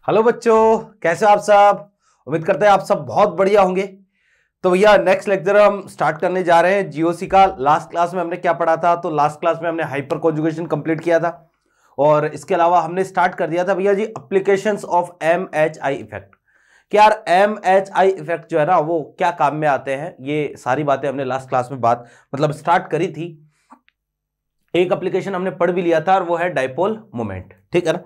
Hello बच्चों, कैसे हो आप सब। उम्मीद करते हैं आप सब बहुत बढ़िया होंगे। तो भैया नेक्स्ट लेक्चर हम स्टार्ट करने जा रहे हैं जीओसी का। लास्ट क्लास में हमने क्या पढ़ा था? तो लास्ट क्लास में हमने हाइपर कॉन्जुगेशन कंप्लीट किया था और इसके अलावा हमने स्टार्ट कर दिया था भैया जी एप्लीकेशंस ऑफ MHI इफेक्ट। कि यार MHI इफेक्ट जो है ना वो क्या काम में आते हैं, ये सारी बातें हमने लास्ट क्लास में बात स्टार्ट करी थी। एक एप्लीकेशन हमने पढ़ भी लिया था और वो है डाइपोल मोमेंट, ठीक है ना।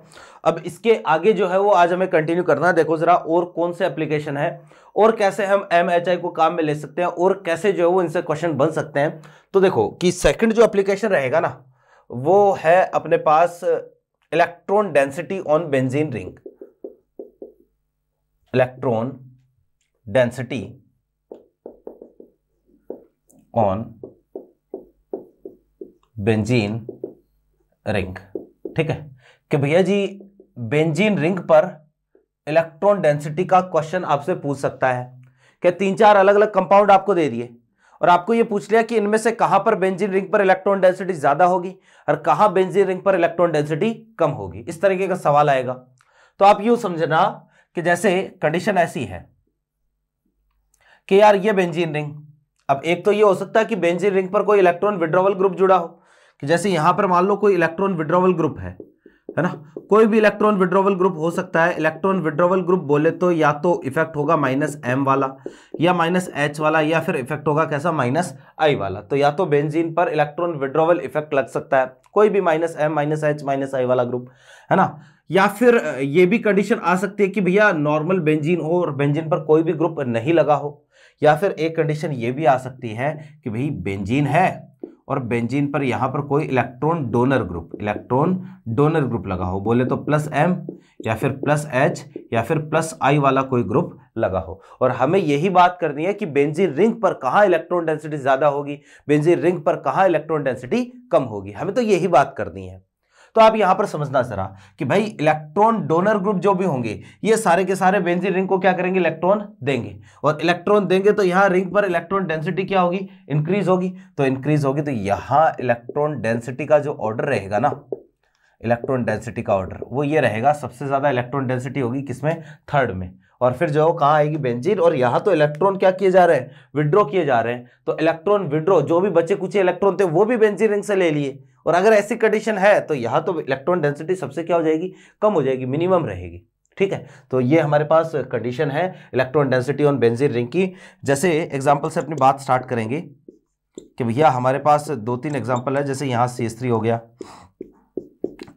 अब इसके आगे जो है वो आज हमें कंटिन्यू करना है। देखो जरा और कौन से एप्लीकेशन है और कैसे हम MHI को काम में ले सकते हैं और कैसे जो है वो इनसे क्वेश्चन बन सकते हैं। तो देखो कि सेकंड जो एप्लीकेशन रहेगा ना वो है अपने पास electron density on benzene ring. Electron density on benzene ring, ठीक है। कि भैया जी बेंजीन रिंग पर इलेक्ट्रॉन डेंसिटी का क्वेश्चन आपसे पूछ सकता है। कि 3-4 अलग अलग कंपाउंड आपको दे दिए और आपको ये पूछ लिया कि इनमें से कहां पर बेंजीन रिंग पर इलेक्ट्रॉन डेंसिटी ज्यादा होगी और कहां बेंजीन रिंग पर इलेक्ट्रॉन डेंसिटी कम होगी। इस तरीके का सवाल आएगा। तो आप यूं समझना कि जैसे कंडीशन ऐसी है कि यार ये बेंजीन रिंग, अब एक तो ये हो सकता है कि बेंजीन रिंग पर कोई इलेक्ट्रॉन विड्रॉवल ग्रुप जुड़ा हो। कि जैसे यहां पर मान लो कोई इलेक्ट्रॉन विड्रॉवल ग्रुप है ना, कोई भी इलेक्ट्रॉन विड्रॉवल ग्रुप हो सकता है। इलेक्ट्रॉन विड्रॉवल ग्रुप बोले तो या तो इफेक्ट होगा -M वाला या -H वाला या फिर इफेक्ट होगा कैसा -I वाला। तो या तो बेंजीन पर इलेक्ट्रॉन विड्रॉवल इफेक्ट लग सकता है, कोई भी -M -H -I वाला ग्रुप, है ना। या फिर ये भी कंडीशन आ सकती है कि भैया नॉर्मल बेंजीन हो और बेंजीन पर कोई भी ग्रुप नहीं लगा हो। या फिर एक कंडीशन ये भी आ सकती है कि भाई बेंजीन है और बेंजीन पर यहां पर कोई इलेक्ट्रॉन डोनर ग्रुप लगा हो, बोले तो +M या फिर +H या फिर +I वाला कोई ग्रुप लगा हो। और हमें यही बात करनी है कि बेंजीन रिंग पर कहां इलेक्ट्रॉन डेंसिटी ज्यादा होगी, बेंजीन रिंग पर कहां इलेक्ट्रॉन डेंसिटी कम होगी। हमें तो यही बात करनी है। तो आप यहां पर समझना जरा कि भाई इलेक्ट्रॉन डोनर ग्रुप जो भी होंगे ये सारे के सारे बेंजीन रिंग को क्या करेंगे, इलेक्ट्रॉन देंगे। और इलेक्ट्रॉन देंगे तो यहां रिंग पर इलेक्ट्रॉन डेंसिटी क्या होगी, इंक्रीज होगी। तो इंक्रीज होगी तो यहां इलेक्ट्रॉन डेंसिटी का जो ऑर्डर रहेगा ना, इलेक्ट्रॉन डेंसिटी का ऑर्डर वो ये रहेगा, सबसे ज्यादा इलेक्ट्रॉन डेंसिटी होगी किसमें, थर्ड में। और फिर जो कहां आएगी, बेंजीन। और यहां तो इलेक्ट्रॉन क्या किए जा रहे हैं, विड्रॉ किए जा रहे हैं। तो इलेक्ट्रॉन विड्रॉ, जो भी बचे कुछ इलेक्ट्रॉन थे वो भी बेंजीन रिंग से ले लिए। और अगर ऐसी कंडीशन है तो यहां तो इलेक्ट्रॉन डेंसिटी सबसे क्या हो जाएगी, कम हो जाएगी, मिनिमम रहेगी, ठीक है। तो ये हमारे पास कंडीशन है electron density on benzene ring की। जैसे एग्जांपल से अपनी बात स्टार्ट करेंगे कि भैया हमारे पास 2-3 एग्जांपल है। जैसे यहां CH3 हो गया,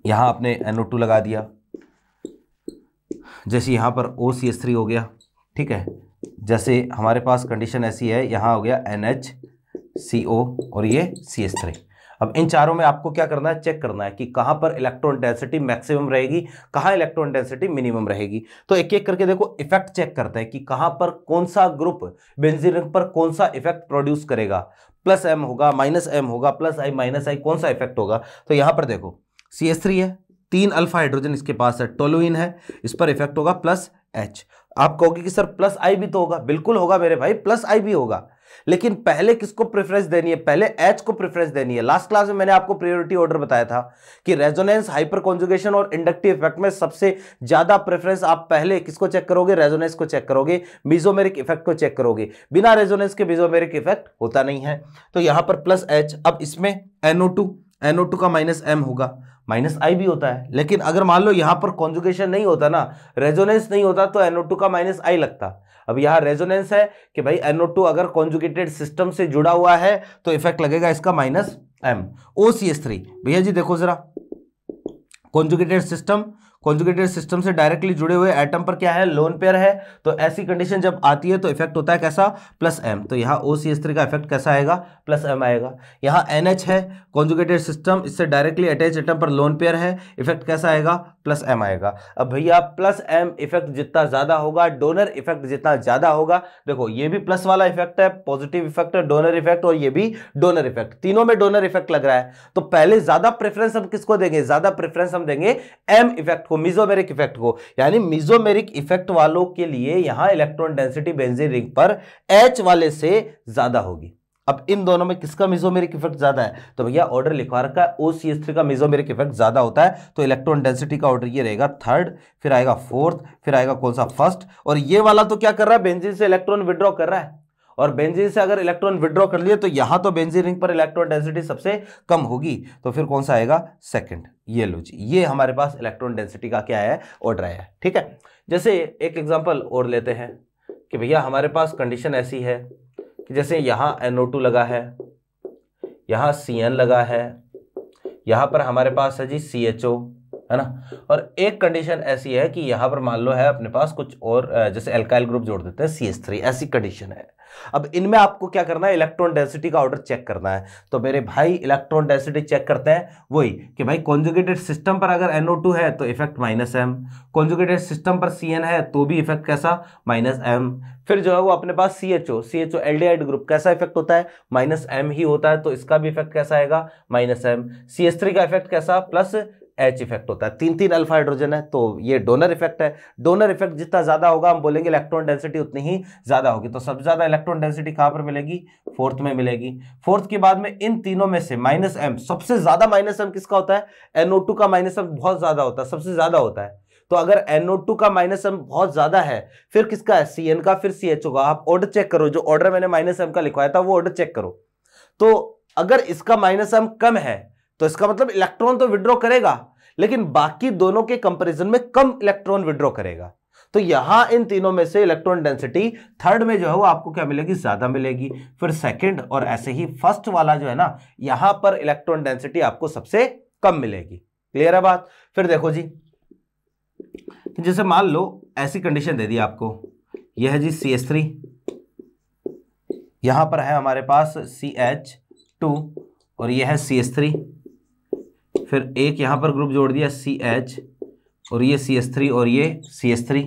यहां आपने NO2 लगा दिया, जैसे यहां पर OCH3 हो गया, ठीक है। जैसे हमारे पास कंडीशन ऐसी है, यहां हो गया NHCO और ये CH3। अब इन चारों में आपको क्या करना है, चेक करना है कि कहां पर इलेक्ट्रॉन डेंसिटी मैक्सिमम रहेगी, कहां इलेक्ट्रॉन डेंसिटी मिनिमम रहेगी। तो एक एक करके देखो, इफेक्ट चेक करते हैं कि कहां पर कौन सा ग्रुप बेंजीन रिंग पर कौन सा इफेक्ट प्रोड्यूस करेगा, +M होगा, -M होगा, +I -I, कौन सा इफेक्ट होगा। तो यहां पर देखो CH3 है, 3 अल्फा हाइड्रोजन इसके पास है, टोलुइन है, इस पर इफेक्ट होगा +H। आप कहोगे कि सर +I भी तो होगा, बिल्कुल होगा मेरे भाई, +I भी होगा। लेकिन पहले किसको प्रेफरेंस देनी है, पहले H को प्रेफरेंस देनी है। लास्ट क्लास में मैंने आपको प्रायोरिटी ऑर्डर बताया था कि रेजोनेंस, हाइपर कॉन्जुगेशन और इंडक्टिव इफेक्ट में सबसे ज्यादा प्रेफरेंस आप पहले किसको चेक करोगे, रेजोनेंस को चेक करोगे, मेसोमेरिक इफेक्ट को चेक करोगे। बिना रेजोनेंस के मेसोमेरिक इफेक्ट होता नहीं है। तो यहां पर +H। अब इसमें NO2 का -M होगा, -I भी होता है। लेकिन अगर मान लो यहां पर कॉन्जुगेशन नहीं होता ना, रेजोनेंस नहीं होता, तो NO2 का -I लगता। अब यहां रेजोनेंस है कि भाई NO2 अगर कॉन्जुगेटेड सिस्टम से जुड़ा हुआ है तो इफेक्ट लगेगा इसका -M। OCH3 भैया जी देखो जरा, कॉन्जुगेटेड सिस्टम से डायरेक्टली जुड़े हुए एटम पर क्या है, लोन पेयर है। तो ऐसी कंडीशन जब आती है तो इफेक्ट होता है कैसा, +M। तो यहाँ OCH3 का इफेक्ट कैसा आएगा, +M आएगा। यहाँ NH है, कॉन्जुगेटेड सिस्टम, इससे डायरेक्टली अटैच एटम पर लोन पेयर है, इफेक्ट कैसा आएगा, +M आएगा। अब भैया +M इफेक्ट जितना ज्यादा होगा, डोनर इफेक्ट जितना ज्यादा होगा, देखो ये भी प्लस वाला इफेक्ट है, पॉजिटिव इफेक्ट है, डोनर इफेक्ट, और ये भी डोनर इफेक्ट, तीनों में डोनर इफेक्ट लग रहा है। तो पहले ज्यादा प्रेफरेंस हम किसको देंगे, ज्यादा प्रेफरेंस हम देंगे M इफेक्ट को, मेसोमेरिक इफेक्ट को। यानी मेसोमेरिक इफेक्ट वालों के लिए यहां इलेक्ट्रॉन डेंसिटी बेंजीन रिंग पर H वाले से ज्यादा होगी। अब इन दोनों में किसका मेसोमेरिक इफेक्ट ज्यादा है? तो भैया ऑर्डर लिखवा रखा है OCH3 का मेसोमेरिक इफेक्ट ज्यादा होता है, तो इलेक्ट्रॉन डेंसिटी का ऑर्डर ये रहेगा थर्ड, फिर आएगा फोर्थ, फिर आएगा कौन सा फर्स्ट। और ये वाला तो क्या कर रहा है, बेंजीन से इलेक्ट्रॉन विड्रॉ कर रहा है, और बेंजीन से अगर इलेक्ट्रॉन विड्रॉ कर लिए तो यहां तो बेंजीन रिंग पर इलेक्ट्रॉन डेंसिटी सबसे कम होगी, तो फिर कौन सा आएगा, सेकंड। ये लो जी, ये हमारे पास इलेक्ट्रॉन डेंसिटी का क्या है, ऑर्डर है। ठीक है, जैसे एक एग्जांपल और लेते हैं कि भैया हमारे पास कंडीशन ऐसी है कि जैसे यहां NO2 लगा है, यहां CN लगा है, यहां पर हमारे पास है जी CHO, है ना, और एक कंडीशन ऐसी है कि यहां पर मान लो है अपने पास कुछ और जैसे एल्काइल ग्रुप जोड़ देते हैं CH3, ऐसी कंडीशन है। अब इनमें आपको क्या करना है, इलेक्ट्रॉन डेंसिटी का ऑर्डर चेक करना है। तो मेरे भाई इलेक्ट्रॉन डेंसिटी चेक करते हैं वही कि भाई कॉन्जुगेटेड सिस्टम पर अगर NO2 है तो इफेक्ट -m, कॉन्जुगेटेड सिस्टम पर CN है तो भी इफेक्ट कैसा, -m। फिर जो है वो अपने पास CHO एल्डिहाइड ग्रुप कैसा इफेक्ट होता है, -m ही होता है, तो इसका भी इफेक्ट कैसा आएगा, -m। CH3 का इफेक्ट कैसा, +H इफेक्ट होता है। 3 अल्फा हाइड्रोजन है तो ये डोनर इफेक्ट है। डोनर इफेक्ट जितना ज्यादा होगा हम बोलेंगे इलेक्ट्रॉन डेंसिटी उतनी ही ज्यादा होगी। तो सबसे ज्यादा इलेक्ट्रॉन डेंसिटी कहां पर मिलेगी, फोर्थ में मिलेगी। फोर्थ के बाद में इन तीनों में से -m, सबसे ज्यादा -m किसका होता है, NO2 का -m बहुत ज्यादा होता है, सबसे ज्यादा होता है। तो अगर NO2 का -m बहुत ज्यादा है, फिर किसका है, CN का, फिर CHO का। आप ऑर्डर चेक करो, जो ऑर्डर मैंने -m का लिखवाया था वो ऑर्डर चेक करो। तो अगर इसका -m कम है तो इसका मतलब इलेक्ट्रॉन तो विड्रॉ करेगा, लेकिन बाकी दोनों के कंपैरिजन में कम इलेक्ट्रॉन विड्रॉ करेगा। तो यहां इन तीनों में से इलेक्ट्रॉन डेंसिटी थर्ड में जो है वो आपको क्या मिलेगी, ज्यादा मिलेगी, फिर सेकंड, और ऐसे ही फर्स्ट वाला जो है ना, यहां पर इलेक्ट्रॉन डेंसिटी आपको सबसे कम मिलेगी। क्लियर है बात। फिर देखो जी, जैसे मान लो ऐसी कंडीशन दे दी आपको, यह है जी CH3, यहां पर है हमारे पास CH2 और यह है CH3, फिर एक यहां पर ग्रुप जोड़ दिया CH, और ये CH3 और ये CH3,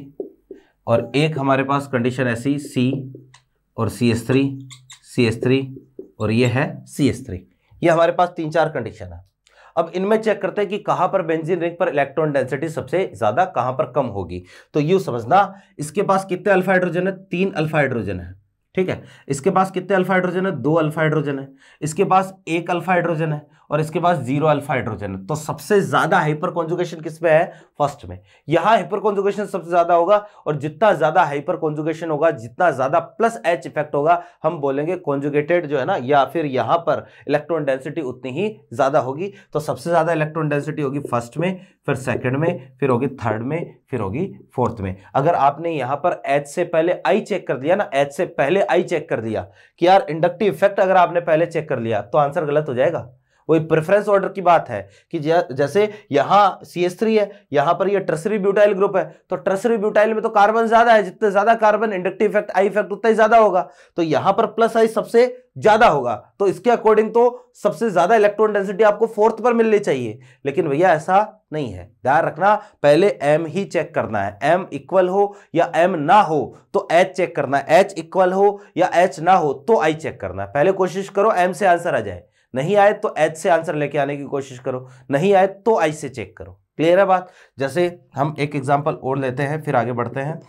और एक हमारे पास कंडीशन ऐसी C और CH3 और ये है CH3। ये हमारे पास 3-4 कंडीशन है। अब इनमें चेक करते हैं कि कहां पर बेंजीन रिंग पर इलेक्ट्रॉन डेंसिटी सबसे ज्यादा, कहां पर कम होगी। तो यूं समझना, इसके पास कितने अल्फा हाइड्रोजन है, 3 अल्फा हाइड्रोजन है। ठीक है, इसके पास कितने अल्फा हाइड्रोजन है, 2 अल्फा हाइड्रोजन है। इसके पास 1 अल्फा हाइड्रोजन है और इसके पास 0 अल्फा हाइड्रोजन है। तो सबसे ज्यादा हाइपर कॉन्जुगेशन किस में है, फर्स्ट में। यहां हाइपर कॉन्जुगेशन सबसे ज्यादा होगा, और जितना ज्यादा हाइपर कॉन्जुगेशन होगा, जितना ज्यादा +H इफेक्ट होगा, हम बोलेंगे कॉन्जुगेटेड जो है ना, या फिर यहां पर इलेक्ट्रॉन डेंसिटी उतनी ही ज्यादा होगी। तो सबसे ज्यादा इलेक्ट्रॉन डेंसिटी होगी फर्स्ट में, फिर सेकंड में, फिर होगी थर्ड में, फिर होगी फोर्थ में। अगर आपने यहां पर H से पहले I चेक कर दिया ना, H से पहले I चेक कर दिया कि यार इंडक्टिव इफेक्ट अगर आपने पहले चेक कर लिया, तो आंसर गलत हो जाएगा। वही प्रेफरेंस ऑर्डर की बात है कि जैसे यहां CH3 है, यहां पर ये टर्सरी ब्यूटाइल ग्रुप है, तो टर्सरी ब्यूटाइल में तो कार्बन ज्यादा है, जितने ज्यादा carbon inductive effect I effect उतना ही ज्यादा होगा। तो यहां पर +I सबसे ज्यादा होगा, तो इसके अकॉर्डिंग तो सबसे ज्यादा इलेक्ट्रॉन डेंसिटी आपको फोर्थ पर मिलनी चाहिए। लेकिन भैया ऐसा नहीं है, ध्यान रखना, पहले M ही चेक करना है। M इक्वल हो या M ना हो तो H चेक करना है, H इक्वल हो या H ना हो तो I चेक करना है। पहले कोशिश करो M से आंसर आ जाए, नहीं आए तो H से आंसर लेके आने की कोशिश करो, नहीं आए तो I से चेक करो। क्लियर है बात। जैसे हम एक एग्जांपल और लेते हैं, फिर आगे बढ़ते हैं।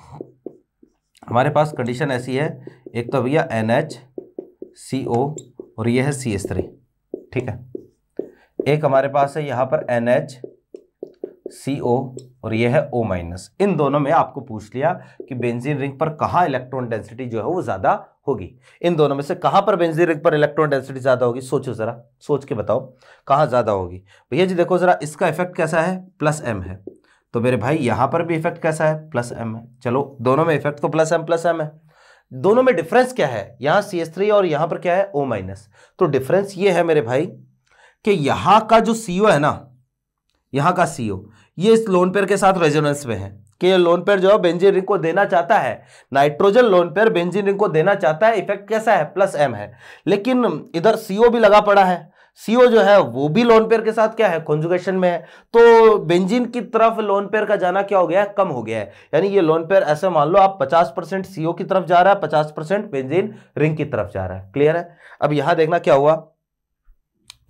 हमारे पास कंडीशन ऐसी है, एक तो भैया NHCO और यह है CH3। ठीक है, एक हमारे पास है यहां पर NHCO और यह है O-। इन दोनों में आपको पूछ लिया कि बेंजीन रिंग पर कहां इलेक्ट्रॉन डेंसिटी जो है वो ज्यादा होगी। इन दोनों में से कहां पर बेंजीन रिंग पर इलेक्ट्रॉन डेंसिटी ज्यादा होगी, सोचो जरा, सोच के बताओ कहां ज्यादा होगी। भैया जी देखो जरा, इसका इफेक्ट कैसा है, +M है, तो मेरे भाई यहां पर भी इफेक्ट कैसा है, +M है। चलो दोनों में इफेक्ट तो +M है, दोनों में डिफरेंस क्या है, यहां CH3 और यहां पर क्या है O-। तो डिफरेंस ये है मेरे भाई कि यहां का जो CO है ना, यहां का CO ये इस लोन पेयर के साथ रेजोनेंस में है कि ये लोन पेयर जो है बेंजीन रिंग को देना चाहता है, nitrogen lone pair benzene ring को देना चाहता है, इफेक्ट कैसा है, +M है। लेकिन इधर CO भी लगा पड़ा है, CO जो है वो भी लोन पेयर के साथ क्या है, कॉन्जुगेशन में है। तो बेंजीन की तरफ लोन पेयर का जाना क्या हो गया है, कम हो गया है। यानी ये लोन पेयर ऐसे मान लो आप 50% CO की तरफ जा रहा है, 50% बेंजीन रिंग की तरफ जा रहा है। क्लियर है। अब यहां देखना क्या हुआ,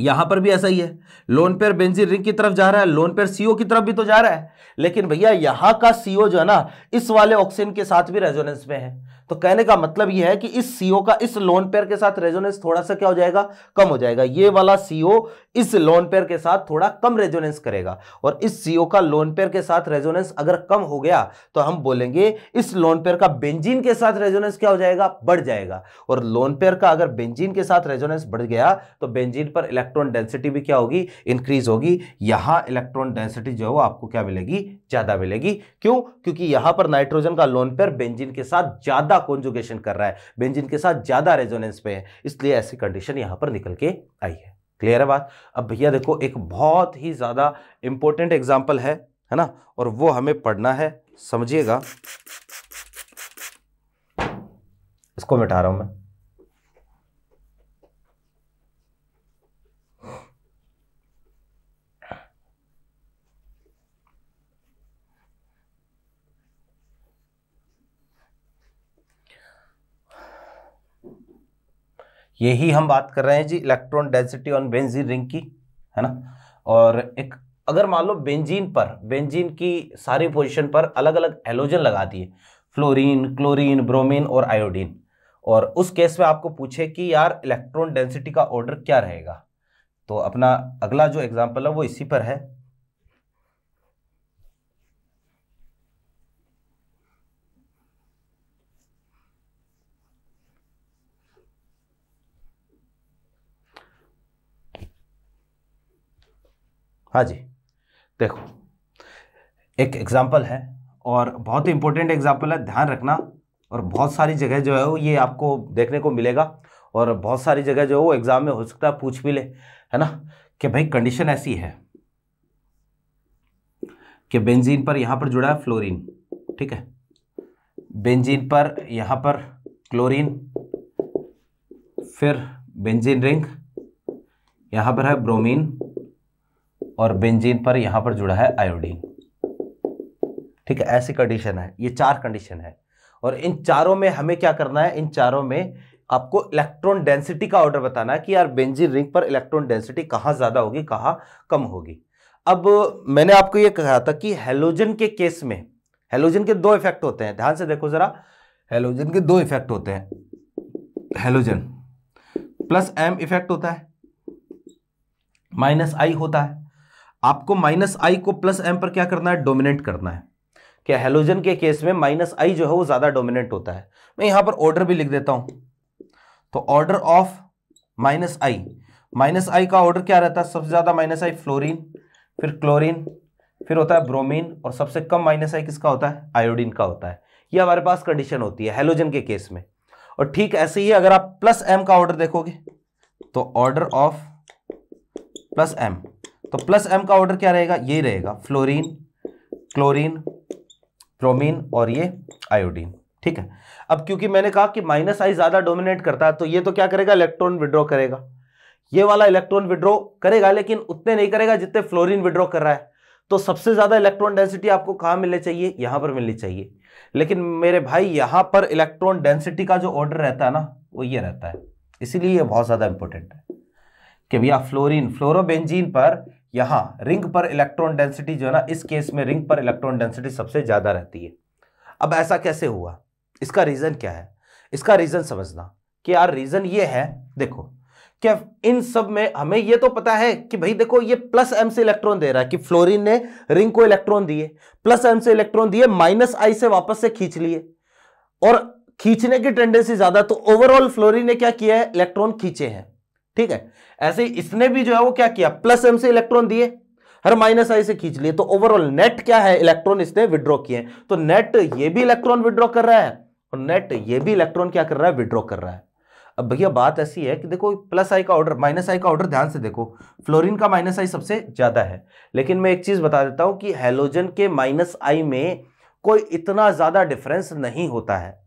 यहां पर भी ऐसा ही है, लोन पेयर बेंजीन रिंग की तरफ जा रहा है, लोन पेयर CO की तरफ भी तो जा रहा है, लेकिन भैया यहां का CO जो है ना, इस वाले ऑक्सीजन के साथ भी रेजोनेंस में है। तो कहने का मतलब यह है कि इस CO का इस लोन पेयर के साथ रेजोनेंस थोड़ा सा क्या हो जाएगा, कम हो जाएगा। ये वाला CO इस लोन पेयर के साथ थोड़ा कम रेजोनेंस करेगा, और इस CO का लोन पेयर के साथ रेजोनेंस अगर कम हो गया तो हम बोलेंगे इस लोन पेयर का बेंजीन के साथ रेजोनेंस क्या हो जाएगा, बढ़ जाएगा। और लोन पेयर का अगर बेंजीन के साथ रेजोनेंस बढ़ गया तो बेंजीन पर इलेक्ट्रॉन डेंसिटी भी क्या होगी, इंक्रीज होगी। यहां इलेक्ट्रॉन डेंसिटी जो है वो आपको क्या मिलेगी, ज्यादा मिलेगी। क्यों? क्योंकि यहां पर नाइट्रोजन का लोन पेयर बेंजीन के साथ ज्यादा कॉन्जुगेशन कर रहा है, बेंजीन के साथ ज्यादा रेजोनेंस पे है, इसलिए ऐसी कंडीशन यहां पर निकल के आई है। क्लियर है बात? अब भैया देखो एक बहुत ही ज्यादा इंपॉर्टेंट एग्जांपल है ना, और वो हमें पढ़ना है, समझिएगा। इसको मिटा रहा हूं मैं। यही हम बात कर रहे हैं जी, electron density on benzene ring की, है ना। और एक अगर मान लो बेंजीन की सारी पोजीशन पर अलग अलग हैलोजन लगा दिए, फ्लोरीन, क्लोरीन, ब्रोमीन और आयोडीन, और उस केस में आपको पूछे कि यार इलेक्ट्रॉन डेंसिटी का ऑर्डर क्या रहेगा, तो अपना अगला जो एग्जांपल है वो इसी पर है। हाँ जी, देखो एक एग्जाम्पल है और बहुत ही इंपॉर्टेंट एग्जाम्पल है, ध्यान रखना। और बहुत सारी जगह जो है वो ये आपको देखने को मिलेगा, और बहुत सारी जगह जो है वो एग्जाम में हो सकता है पूछ भी ले, है ना। कि भाई कंडीशन ऐसी है कि बेंजीन पर यहां पर जुड़ा है फ्लोरीन, ठीक है, बेंजीन पर यहां पर क्लोरीन, फिर बेंजीन रिंग, यहां पर है ब्रोमीन, और बेंजीन पर यहां पर जुड़ा है आयोडीन, ठीक है। ऐसी कंडीशन है, ये 4 कंडीशन है, और इन चारों में हमें क्या करना है, इन चारों में आपको इलेक्ट्रॉन डेंसिटी का ऑर्डर बताना है कि यार बेंजीन रिंग पर इलेक्ट्रॉन डेंसिटी कहां ज्यादा होगी, कहां कम होगी। अब मैंने आपको ये कहा था कि हैलोजन के केस में, हैलोजन के 2 इफेक्ट होते हैं, ध्यान से देखो जरा, हैलोजन के 2 इफेक्ट होते हैं। हैलोजन प्लस M इफेक्ट होता है, माइनस I होता है। आपको माइनस I को प्लस M पर क्या करना है, डोमिनेट करना है। क्या हैलोजन के केस में माइनस I जो है वो ज्यादा डोमिनेट होता है। मैं यहां पर ऑर्डर भी लिख देता हूं, तो ऑर्डर ऑफ माइनस I का ऑर्डर क्या रहता है, सबसे ज्यादा माइनस I फ्लोरीन, फिर क्लोरीन, फिर होता है ब्रोमीन, और सबसे कम माइनस I किसका होता है, आयोडीन का होता है। ये हमारे पास कंडीशन होती है हैलोजन के केस में। और ठीक ऐसे ही अगर आप प्लस M का ऑर्डर देखोगे तो ऑर्डर ऑफ प्लस M, तो प्लस M का ऑर्डर क्या रहेगा, ये रहेगा फ्लोरीन, क्लोरीन, ब्रोमीन और ये आयोडीन, ठीक है। अब क्योंकि मैंने कहा कि माइनस I ज्यादा डोमिनेट करता है, तो ये तो क्या करेगा, इलेक्ट्रॉन विड्रॉ करेगा, ये वाला इलेक्ट्रॉन विड्रॉ करेगा, लेकिन उतने नहीं करेगा जितने फ्लोरीन विड्रॉ कर रहा है। तो सबसे ज्यादा इलेक्ट्रॉन डेंसिटी आपको कहां मिलनी चाहिए, यहां पर मिलनी चाहिए। लेकिन मेरे भाई यहां पर इलेक्ट्रॉन डेंसिटी का जो ऑर्डर रहता है ना, वो ये रहता है, इसीलिए ये बहुत ज्यादा इंपॉर्टेंट है कि भैया फ्लोरीन, फ्लोरोबेंजीन पर यहां रिंग पर इलेक्ट्रॉन डेंसिटी जो है ना, इस केस में रिंग पर इलेक्ट्रॉन डेंसिटी सबसे ज्यादा रहती है। अब ऐसा कैसे हुआ, इसका रीजन क्या है, इसका रीजन समझना कि यार रीजन ये है, देखो क्या इन सब में हमें ये तो पता है कि भाई देखो ये प्लस M से इलेक्ट्रॉन दे रहा है, कि फ्लोरीन ने रिंग को इलेक्ट्रॉन दिए, प्लस M से इलेक्ट्रॉन दिए, माइनस I से वापस से खींच लिए, और खींचने की टेंडेंसी ज्यादा, तो ओवरऑल फ्लोरीन ने क्या किया है, इलेक्ट्रॉन खींचे हैं, ठीक है। ऐसे ही इसने भी जो है वो क्या किया, प्लस M से इलेक्ट्रॉन दिए, हर माइनस I से खींच लिए, तो ओवरऑल नेट क्या है, इलेक्ट्रॉन इसने विड्रॉ किए। तो नेट ये भी इलेक्ट्रॉन विड्रॉ कर रहा है, और नेट ये भी इलेक्ट्रॉन क्या कर रहा है, विड्रॉ कर रहा है। अब भैया बात ऐसी है कि देखो प्लस I का ऑर्डर, माइनस I का ऑर्डर, ध्यान से देखो, फ्लोरीन का माइनस I सबसे ज्यादा है। लेकिन मैं एक चीज बता देता हूं कि हैलोजन के माइनस I में कोई इतना ज्यादा डिफरेंस नहीं होता है।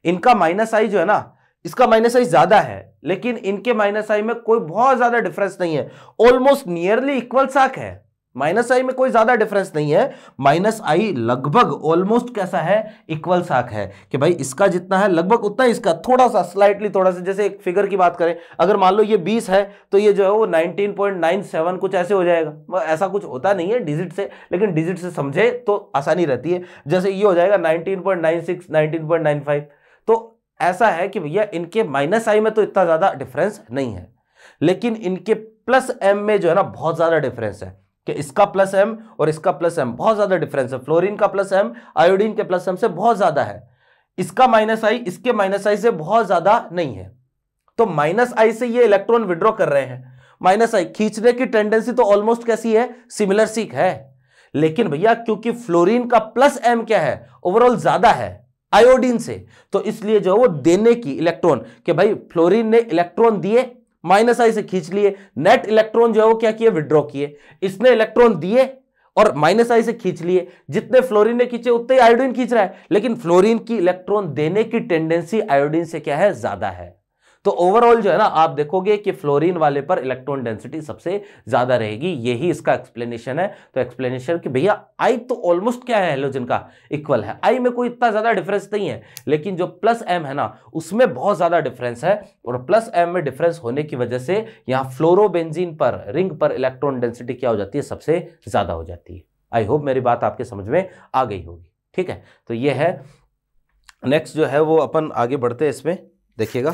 इनका माइनस I जो है ना, इसका माइनस I ज्यादा है, लेकिन इनके माइनस I में कोई बहुत ज्यादा डिफरेंस नहीं है, ऑलमोस्ट नियरली इक्वल साक है। माइनस I में कोई ज्यादा डिफरेंस नहीं है, माइनस I लगभग ऑलमोस्ट कैसा है, इक्वल साक है, कि भाई इसका जितना है लगभग उतना ही इसका, थोड़ा सा स्लाइटली, थोड़ा सा, जैसे एक फिगर की बात करें, अगर मान लो ये 20 है तो ये जो है वो 19.97 कुछ ऐसे हो जाएगा। ऐसा कुछ होता नहीं है डिजिट से, लेकिन डिजिट से समझे तो आसानी रहती है। जैसे ये हो जाएगा 19.96, 19.95, तो ऐसा है कि भैया इनके माइनस आई में तो इतना ज्यादा डिफरेंस नहीं है, लेकिन इनके प्लस एम में जो है ना बहुत ज्यादा डिफरेंस है, कि इसका प्लस एम और इसका प्लस एम बहुत ज्यादा डिफरेंस है। फ्लोरीन का प्लस एम आयोडीन के प्लस एम से बहुत ज्यादा है, इसका माइनस आई इसके माइनस आई से बहुत ज्यादा नहीं है। तो माइनस आई से ये इलेक्ट्रॉन विड्रॉ कर रहे हैं, माइनस आई खींचने की टेंडेंसी तो ऑलमोस्ट कैसी है, सिमिलर सी है। लेकिन भैया क्योंकि फ्लोरीन का प्लस एम क्या है, ओवरऑल ज्यादा है आयोडीन से, तो इसलिए जो वो देने की इलेक्ट्रॉन, कि भाई फ्लोरीन ने इलेक्ट्रॉन दिए माइनस आई से खींच लिए, नेट इलेक्ट्रॉन जो है वो क्या किए, विड्रॉ किए। इसने इलेक्ट्रॉन दिए और माइनस आई से खींच लिए, जितने फ्लोरीन ने खींचे उतने ही आयोडीन खींच रहा है, लेकिन फ्लोरीन की इलेक्ट्रॉन देने की टेंडेंसी आयोडीन से क्या है, ज्यादा है। तो ओवरऑल जो है ना आप देखोगे कि फ्लोरीन वाले पर इलेक्ट्रॉन डेंसिटी सबसे ज्यादा रहेगी, यही इसका एक्सप्लेनेशन है। तो एक्सप्लेनेशन कि भैया आई तो ऑलमोस्ट क्या है, हेलोजन का इक्वल है, आई में कोई इतना ज्यादा डिफरेंस नहीं है, लेकिन जो प्लस एम है ना उसमें बहुत ज्यादा डिफरेंस है, और प्लस एम में डिफरेंस होने की वजह से यहां फ्लोरोबेंजीन पर रिंग पर इलेक्ट्रॉन डेंसिटी क्या हो जाती है, सबसे ज्यादा हो जाती है। आई होप मेरी बात आपके समझ में आ गई होगी। ठीक है, तो ये है। नेक्स्ट जो है वो अपन आगे बढ़ते हैं, इसमें देखिएगा।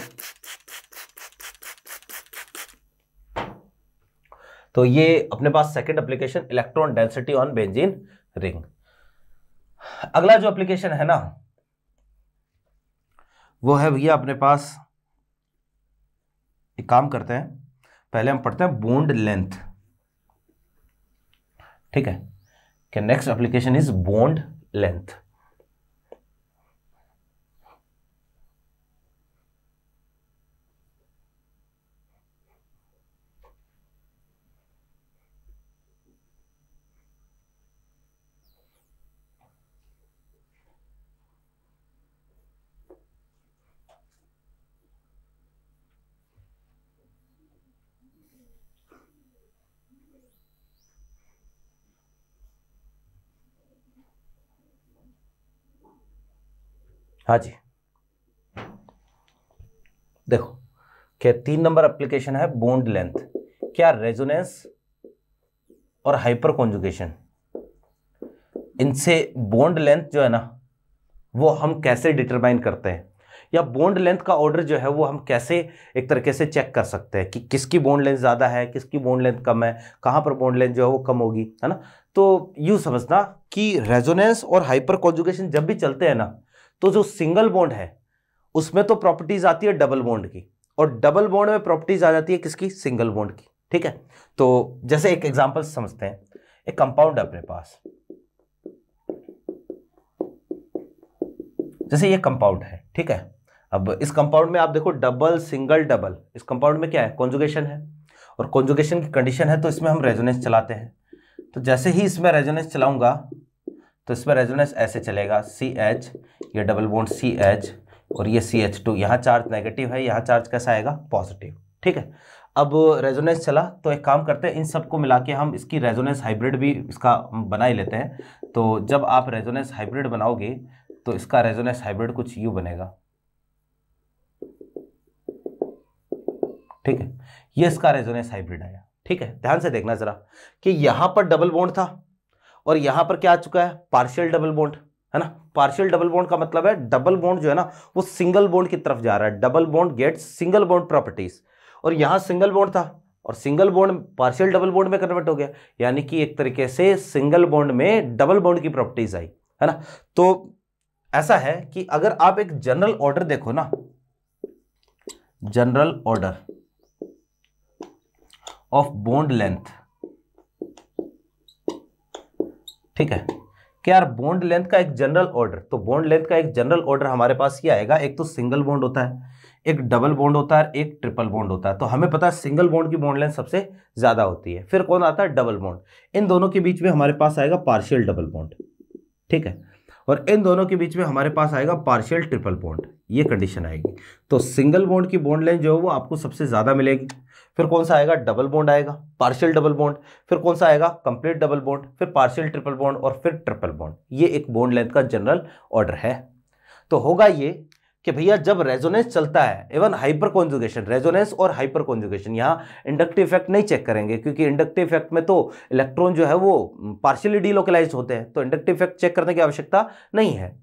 तो ये अपने पास second application, electron density on benzene ring. अगला जो एप्लीकेशन है ना वो है भैया अपने पास, एक काम करते हैं, पहले हम पढ़ते हैं बॉन्ड लेंथ। ठीक है, कि next application is bond length. हाँ जी, देखो क्या 3 नंबर एप्लीकेशन है बॉन्ड लेंथ। क्या रेजोनेंस और हाइपर कॉन्जुगेशन, इनसे बॉन्ड लेंथ जो है ना वो हम कैसे डिटरमाइन करते हैं, या बॉन्ड लेंथ का ऑर्डर जो है वो हम कैसे एक तरीके से चेक कर सकते हैं कि किसकी बॉन्ड लेंथ ज़्यादा है, किसकी बॉन्ड लेंथ कम है, कहाँ पर बॉन्ड लेंथ जो है वो कम होगी, है ना। तो यूँ समझना कि रेजोनेंस और हाइपर कॉन्जुगेशन जब भी चलते हैं ना, तो जो सिंगल बॉन्ड है उसमें तो प्रॉपर्टीज आती है डबल बॉन्ड की, और डबल बॉन्ड में प्रॉपर्टीज आ जाती है किसकी, सिंगल बॉन्ड की। ठीक है, तो जैसे एक एग्जांपल समझते हैं, एक कंपाउंड है अपने पास, जैसे ये कंपाउंड है। ठीक है, अब इस कंपाउंड में आप देखो डबल सिंगल डबल, इस कंपाउंड में क्या है, कॉन्जुगेशन है, और कॉन्जुगेशन की कंडीशन है तो इसमें हम रेजोनेंस चलाते हैं। तो जैसे ही इसमें रेजोनेंस चलाऊंगा तो इसमें रेजोनेंस ऐसे चलेगा, CH, ये डबल बॉन्ड CH और ये CH2, यहाँ चार्ज नेगेटिव है, यहाँ चार्ज कैसा आएगा, पॉजिटिव। ठीक है, अब रेजोनेंस चला तो एक काम करते हैं, इन सबको मिला के हम इसकी रेजोनेंस हाइब्रिड भी इसका बना ही लेते हैं। तो जब आप रेजोनेंस हाइब्रिड बनाओगे तो इसका रेजोनेंस हाइब्रिड कुछ यूं बनेगा। ठीक है, ये इसका रेजोनेंस हाइब्रिड आया। ठीक है, ध्यान से देखना जरा कि यहां पर डबल बॉन्ड था और यहां पर क्या आ चुका है, पार्शियल डबल बॉन्ड, है ना। पार्शियल डबल बॉन्ड का मतलब है डबल बॉन्ड जो है ना वो सिंगल बॉन्ड की तरफ जा रहा है, double bond gets single bond properties, और यहां सिंगल बॉन्ड था और single bond partial double bond में कन्वर्ट हो गया, यानी कि एक तरीके से सिंगल बॉन्ड में डबल बॉन्ड की प्रॉपर्टीज आई, है ना। तो ऐसा है कि अगर आप एक जनरल ऑर्डर देखो ना, general order of bond length, ठीक है, कि यार बॉन्ड लेंथ का एक जनरल ऑर्डर, तो बॉन्ड लेंथ का एक जनरल ऑर्डर हमारे पास ये आएगा, एक तो सिंगल बॉन्ड होता है, एक डबल बॉन्ड होता है, एक ट्रिपल बॉन्ड होता है। तो हमें पता है सिंगल बॉन्ड की बॉन्ड लेंथ सबसे ज्यादा होती है, फिर कौन आता है, डबल बॉन्ड, इन दोनों के बीच में हमारे पास आएगा पार्शियल डबल बॉन्ड। ठीक है, और इन दोनों के बीच में हमारे पास आएगा पार्शियल ट्रिपल बॉन्ड, ये कंडीशन आएगी। तो सिंगल बॉन्ड की बॉन्ड लेंथ जो है वो आपको सबसे ज्यादा मिलेगी। फिर कौन सा आएगा, डबल बॉन्ड आएगा, पार्शियल डबल बॉन्ड, फिर कौन सा आएगा, कंप्लीट डबल बॉन्ड, फिर पार्शियल ट्रिपल बॉन्ड और फिर ट्रिपल बॉन्ड। ये एक बॉन्ड लेंथ का जनरल ऑर्डर है। तो होगा ये कि भैया जब रेजोनेंस चलता है, इवन हाइपर कॉन्जुगेशन, रेजोनेंस और हाइपर कॉन्जुगेशन, यहाँ इंडक्टिव इफेक्ट नहीं चेक करेंगे क्योंकि इंडक्टिव इफेक्ट में तो इलेक्ट्रॉन जो है वो पार्शियली डीलोकलाइज होते हैं, तो इंडक्टिव इफेक्ट चेक करने की आवश्यकता नहीं है।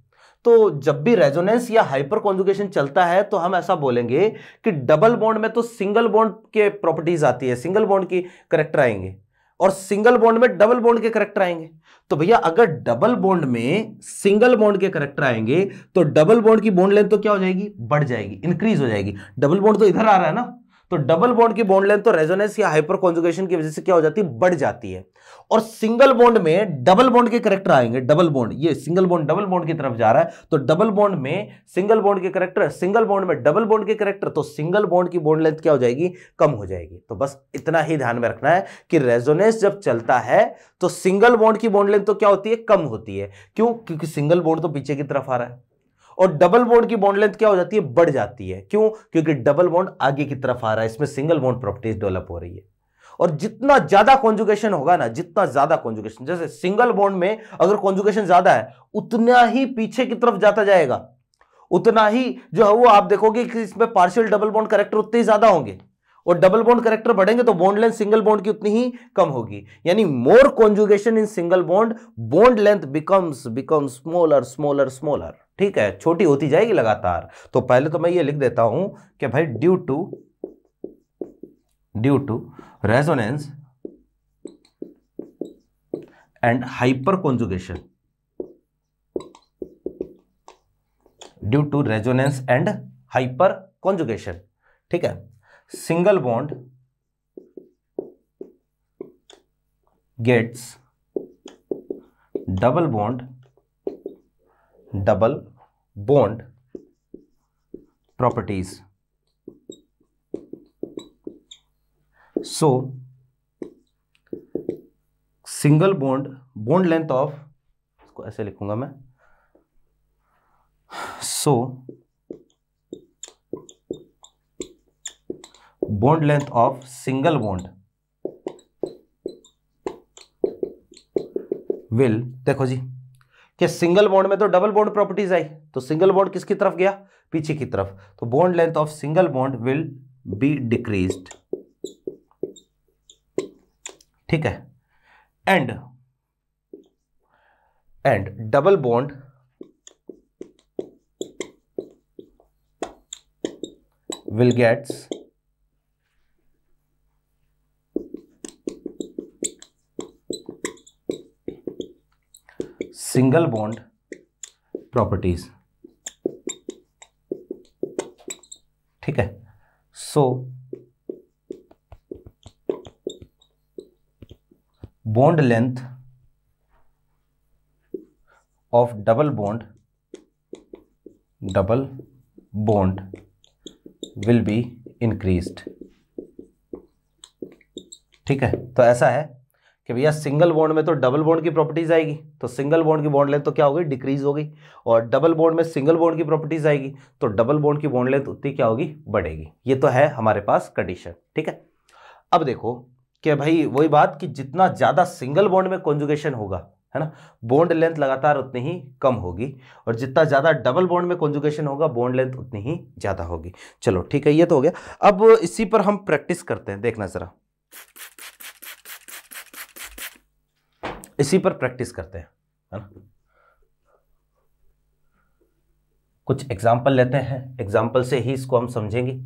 तो जब भी रेजोनेंस या हाइपर कॉन्जुगेशन चलता है तो हम ऐसा बोलेंगे कि डबल बॉन्ड में तो सिंगल बॉन्ड के प्रॉपर्टीज आती है, सिंगल बॉन्ड की करेक्टर आएंगे, और सिंगल बॉन्ड में डबल बॉन्ड के करेक्टर आएंगे। तो भैया अगर डबल बॉन्ड में सिंगल बॉन्ड के करेक्टर आएंगे तो डबल बॉन्ड की बॉन्ड लेंथ तो क्या हो जाएगी, बढ़ जाएगी, इंक्रीज हो जाएगी। डबल बॉन्ड तो इधर आ रहा है ना, तो डबल बॉन्ड की बॉन्ड लेंथ तो रेजोनेंस या हाइपर कॉन्जुगेशन की वजह से क्या हो जाती है, बढ़ जाती है। और सिंगल बॉन्ड में डबल बॉन्ड के करेक्टर आएंगे, डबल बॉन्ड, ये सिंगल बॉन्ड डबल बॉन्ड की तरफ जा रहा है, तो डबल बॉन्ड में सिंगल बॉन्ड के करेक्टर, सिंगल बॉन्ड में डबल बॉन्ड के करेक्टर, तो सिंगल बॉन्ड की बॉन्ड लेंथ क्या हो जाएगी, कम हो जाएगी। तो बस इतना ही ध्यान में रखना है कि रेजोनेंस जब चलता है तो सिंगल बॉन्ड की बॉन्ड लेंथ तो क्या होती है, कम होती है। क्यों? क्योंकि सिंगल बॉन्ड तो पीछे की तरफ आ रहा है, और डबल बॉन्ड की बॉन्ड लेंथ क्या हो जाती है, बढ़ जाती है। क्यों? क्योंकि डबल बॉन्ड आगे की तरफ आ रहा है, इसमें सिंगल बॉन्ड प्रॉपर्टीज डेवलप हो रही है। और जितना ज्यादा कॉन्जुगेशन होगा ना, जितना ज्यादा कॉन्जुगेशन, जैसे सिंगल बॉन्ड में अगर कॉन्जुगेशन ज्यादा है उतना ही पीछे की तरफ जाता जाएगा, उतना ही जो है वो आप देखोगे कि इसमें पार्शियल डबल बॉन्ड करेक्टर उतने ही ज्यादा होंगे, और डबल बॉन्ड करेक्टर बढ़ेंगे तो बॉन्ड लेंथ सिंगल बॉन्ड की उतनी ही कम होगी। यानी more conjugation in single bond, bond length becomes smaller smaller smaller. ठीक है, छोटी होती जाएगी लगातार। तो पहले तो मैं ये लिख देता हूं कि भाई due to resonance and hyperconjugation, due to resonance and hyperconjugation, ठीक है, single bond gets double bond properties. So single bond length of, इसको ऐसे लिखूंगा मैं, so bond length of single bond will, देखो जी कि सिंगल बॉन्ड में तो डबल बॉन्ड प्रॉपर्टीज आई, तो सिंगल बॉन्ड किसकी तरफ गया, पीछे की तरफ, तो bond length of single bond will be decreased, ठीक है, and double bond will gets single bond properties, ठीक है। So bond length of double bond will be increased, ठीक है। तो ऐसा है कि भैया सिंगल बॉन्ड में तो डबल बॉन्ड की प्रॉपर्टीज आएगी, तो सिंगल बॉन्ड की बॉन्ड लेंथ तो क्या हो गई, डिक्रीज हो गई, और डबल बॉन्ड में सिंगल बॉन्ड की प्रॉपर्टीज आएगी तो डबल बॉन्ड की बॉन्ड लेंथ उतनी क्या होगी, बढ़ेगी। ये तो है हमारे पास कंडीशन, ठीक है। अब देखो कि भाई वही बात कि जितना ज्यादा सिंगल बॉन्ड में कॉन्जुगेशन होगा, है ना, बॉन्ड लेंथ लगातार उतनी ही कम होगी, और जितना ज्यादा डबल बॉन्ड में कॉन्जुगेशन होगा बॉन्ड लेंथ उतनी ही ज्यादा होगी। चलो ठीक है, ये तो हो गया। अब इसी पर हम प्रैक्टिस करते हैं, देखना जरा, इसी पर प्रैक्टिस करते हैं, है ना। कुछ एग्जाम्पल लेते हैं, एग्जाम्पल से ही इसको हम समझेंगे।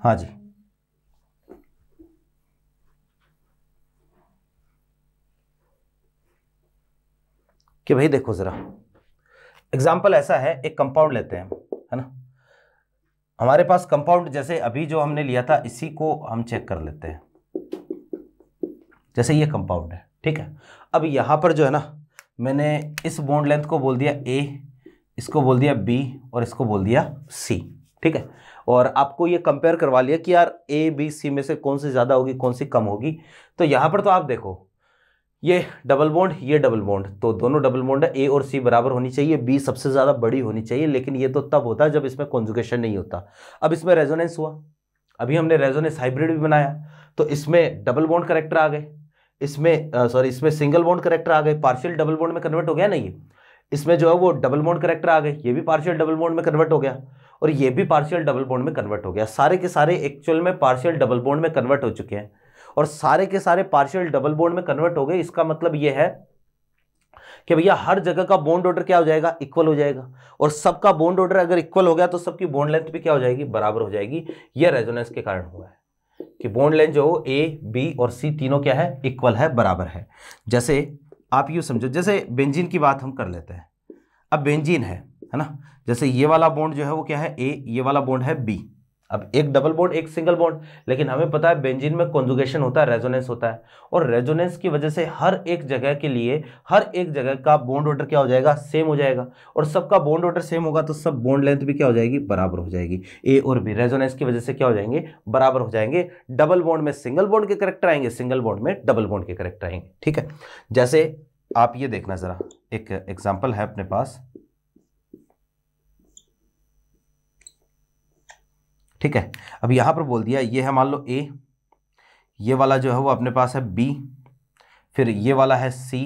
हाँ जी, कि भाई देखो जरा, एग्जाम्पल ऐसा है, एक कंपाउंड लेते हैं, है ना। हमारे पास कंपाउंड जैसे अभी जो हमने लिया था इसी को हम चेक कर लेते हैं। जैसे ये कंपाउंड है, ठीक है। अब यहां पर जो है ना, मैंने इस बॉन्ड लेंथ को बोल दिया A, इसको बोल दिया B और इसको बोल दिया C, ठीक है। और आपको ये कंपेयर करवा लिया कि यार A B C में से कौन सी ज़्यादा होगी, कौन सी कम होगी। तो यहाँ पर तो आप देखो, ये डबल बॉन्ड, ये डबल बॉन्ड, तो दोनों डबल बॉन्ड है, A और C बराबर होनी चाहिए, B सबसे ज़्यादा बड़ी होनी चाहिए, लेकिन ये तो तब होता है जब इसमें कॉन्जुगेशन नहीं होता। अब इसमें रेजोनेंस हुआ, अभी हमने रेजोनेंस हाइब्रिड भी बनाया, तो इसमें डबल बॉन्ड करेक्टर आ गए, इसमें इसमें सिंगल बॉन्ड करेक्टर आ गए, पार्शियल डबल बॉन्ड में कन्वर्ट हो गया ना ये। इसमें जो है वो डबल बॉन्ड करेक्टर आ गए, ये भी पार्शियल डबल बॉन्ड में कन्वर्ट हो गया, और ये भी पार्शियल डबल बॉन्ड में कन्वर्ट हो गया। सारे के सारे एक्चुअल में पार्शियल डबल बॉन्ड में कन्वर्ट हो चुके हैं, और सारे के सारे पार्शियल डबल बॉन्ड में कन्वर्ट हो गए। इसका मतलब ये है कि भैया हर जगह का बॉन्ड ऑर्डर क्या हो जाएगा, इक्वल हो जाएगा, और सबका बॉन्ड ऑर्डर अगर इक्वल हो गया तो सबकी बॉन्ड लेंथ भी क्या हो जाएगी, बराबर हो जाएगी। यह रेजोनेंस के कारण हुआ है कि बॉन्ड लेंथ जो ए, बी और सी तीनों क्या है, इक्वल है, बराबर है। जैसे आप यूँ समझो, जैसे बेंजीन की बात हम कर लेते हैं। अब बेंजीन है ना, जैसे ये वाला बॉन्ड जो है वो क्या है ए, ये वाला बॉन्ड है बी। अब एक डबल बॉन्ड एक सिंगल बॉन्ड, लेकिन हमें पता है बेंजीन में कॉन्जुगेशन होता है, रेजोनेंस होता है, और रेजोनेंस की वजह से हर एक जगह के लिए हर एक जगह का बॉन्ड ऑर्डर क्या हो जाएगा, सेम हो जाएगा, और सबका बॉन्ड ऑर्डर सेम होगा तो सब बॉन्ड लेंथ भी क्या हो जाएगी, बराबर हो जाएगी। ए और बी रेजोनेंस की वजह से क्या हो जाएंगे, बराबर हो जाएंगे। डबल बॉन्ड में सिंगल बॉन्ड के करेक्टर आएंगे, सिंगल बॉन्ड में डबल बॉन्ड के करेक्टर आएंगे। ठीक है, जैसे आप ये देखना जरा, एक एग्जाम्पल है अपने पास। ठीक है, अब यहां पर बोल दिया ये है मान लो ए, ये वाला जो है वो अपने पास है बी, फिर ये वाला है सी,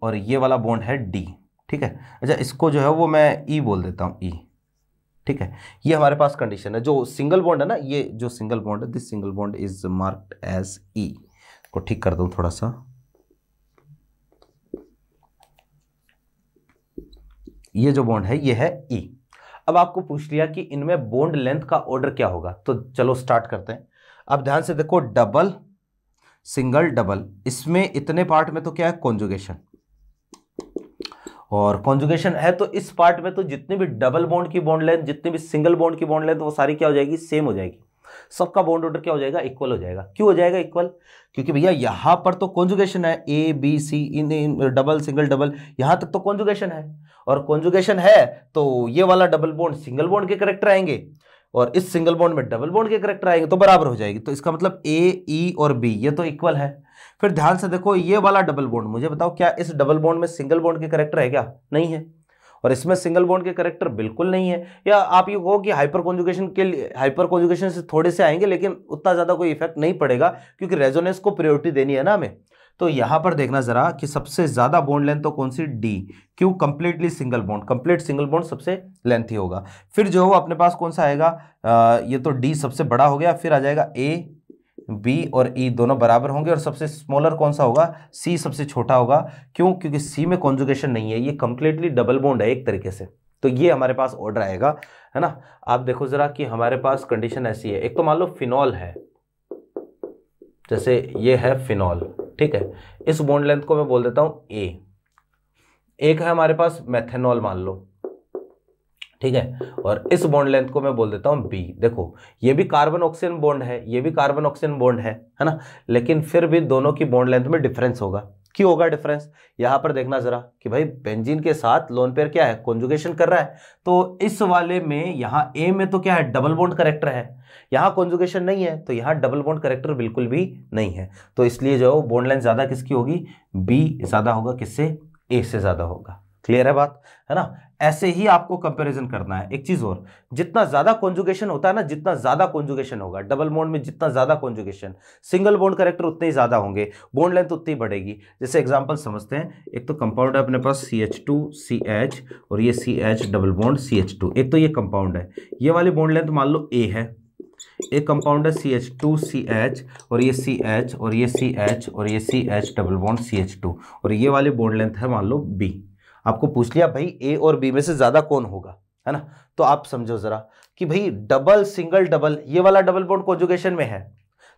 और ये वाला बॉन्ड है डी। ठीक है, अच्छा इसको जो है वो मैं ई बोल देता हूं, ई। ठीक है, ये हमारे पास कंडीशन है। जो सिंगल बॉन्ड है ना, ये जो सिंगल बॉन्ड है, this single bond is marked as E. को ठीक कर दूं थोड़ा सा, ये जो बॉन्ड है ये है ई। अब आपको पूछ लिया कि इनमें बॉन्ड लेंथ का ऑर्डर क्या होगा, तो चलो स्टार्ट करते हैं। अब ध्यान से देखो, डबल सिंगल डबल, इसमें इतने पार्ट में तो क्या है, कॉन्जुगेशन, और कॉन्जुगेशन है तो इस पार्ट में तो जितनी भी डबल बॉन्ड की बॉन्ड लेंथ, जितनी भी सिंगल बॉन्ड की बॉन्ड लेंथ, वो सारी क्या हो जाएगी, सेम हो जाएगी। सबका बॉन्ड ऑर्डर क्या हो जाएगा, इक्वल हो जाएगा। क्यों हो जाएगा इक्वल, क्योंकि भैया यहां पर तो कॉन्जुगेशन है, A B C, in double single double, यहां तक तो कॉन्जुगेशन है, और कॉन्जुगेशन है तो ये वाला डबल बॉन्ड सिंगल बॉन्ड के करेक्टर आएंगे, और इस सिंगल बॉन्ड में डबल बॉन्ड के करेक्टर आएंगे, तो बराबर हो जाएगी। तो इसका मतलब ए, ई और बी ये तो इक्वल है। फिर ध्यान से देखो, ये वाला डबल बॉन्ड, मुझे बताओ क्या इस डबल बॉन्ड में सिंगल बॉन्ड के करेक्टर है क्या, नहीं है, और इसमें सिंगल बॉन्ड के करेक्टर बिल्कुल नहीं है। या आप ये कहो कि हाइपर कॉन्जुगेशन के लिए, हाइपर कॉन्जुगेशन से थोड़े से आएंगे, लेकिन उतना ज्यादा कोई इफेक्ट नहीं पड़ेगा, क्योंकि रेजोनेंस को प्रायोरिटी देनी है ना हमें। तो यहां पर देखना जरा कि सबसे ज्यादा बॉन्ड लेंथ तो कौन सी, डी। क्यों, completely single bond, complete single bond सबसे लेंथी होगा। फिर जो है वो अपने पास कौन सा आएगा, ये तो डी सबसे बड़ा हो गया, फिर आ जाएगा ए, बी और ई दोनों बराबर होंगे, और सबसे स्मॉलर कौन सा होगा, सी सबसे छोटा होगा। क्यों, क्योंकि सी में कॉन्जुगेशन नहीं है, ये कंप्लीटली डबल बॉन्ड है एक तरीके से। तो ये हमारे पास ऑर्डर आएगा, है ना। आप देखो जरा कि हमारे पास कंडीशन ऐसी है, एक तो मान लो फिनॉल है, जैसे ये है फिनॉल। ठीक है, इस बॉन्ड लेंथ को मैं बोल देता हूं ए। एक है हमारे पास मेथेनॉल मान लो, ठीक है, और इस बॉन्ड लेंथ को मैं बोल देता हूं बी। देखो ये भी कार्बन ऑक्सीजन बॉन्ड है, ये भी कार्बन ऑक्सीजन बॉन्ड है ना, लेकिन फिर भी दोनों की बॉन्ड लेंथ में डिफरेंस होगा। क्यों होगा डिफरेंस, यहां पर देखना जरा कि भाई बेंजीन के साथ लोन पेयर क्या है, कॉन्जुगेशन कर रहा है, तो इस वाले में यहां ए में तो क्या है, डबल बॉन्ड करेक्टर है, यहां कॉन्जुगेशन नहीं है, तो यहां डबल बॉन्ड करेक्टर बिल्कुल भी नहीं है। तो इसलिए जो बॉन्ड लेंथ ज्यादा किसकी होगी, बी ज्यादा होगा, किससे, ए से ज्यादा होगा। क्लियर है बात, है ना। ऐसे ही आपको कंपैरिजन करना है। एक चीज और, जितना ज्यादा कॉन्जुगेशन होता है ना, जितना ज्यादा कॉन्जुगेशन होगा डबल बॉन्ड में, जितना ज्यादा कॉन्जुगेशन, सिंगल बॉन्ड करेक्टर उतने ही ज्यादा होंगे, बॉन्ड लेंथ उतनी बढ़ेगी। जैसे एग्जांपल समझते हैं, एक तो कंपाउंड है अपने पास CH2CH, और ये CH डबल बॉन्ड CH2, एक तो ये कंपाउंड है, ये वाली बॉन्ड लेंथ मान लो A है, एक कंपाउंड है CH2CH, और ये CH, और ये CH, और ये CH डबल बॉन्ड CH2, और ये वाली बॉन्ड लेंथ है मान लो B। आपको पूछ लिया भाई ए और बी में से ज्यादा कौन होगा, है ना। तो आप समझो जरा कि भाई डबल सिंगल डबल, ये वाला डबल बॉन्ड कॉन्जुगेशन में है,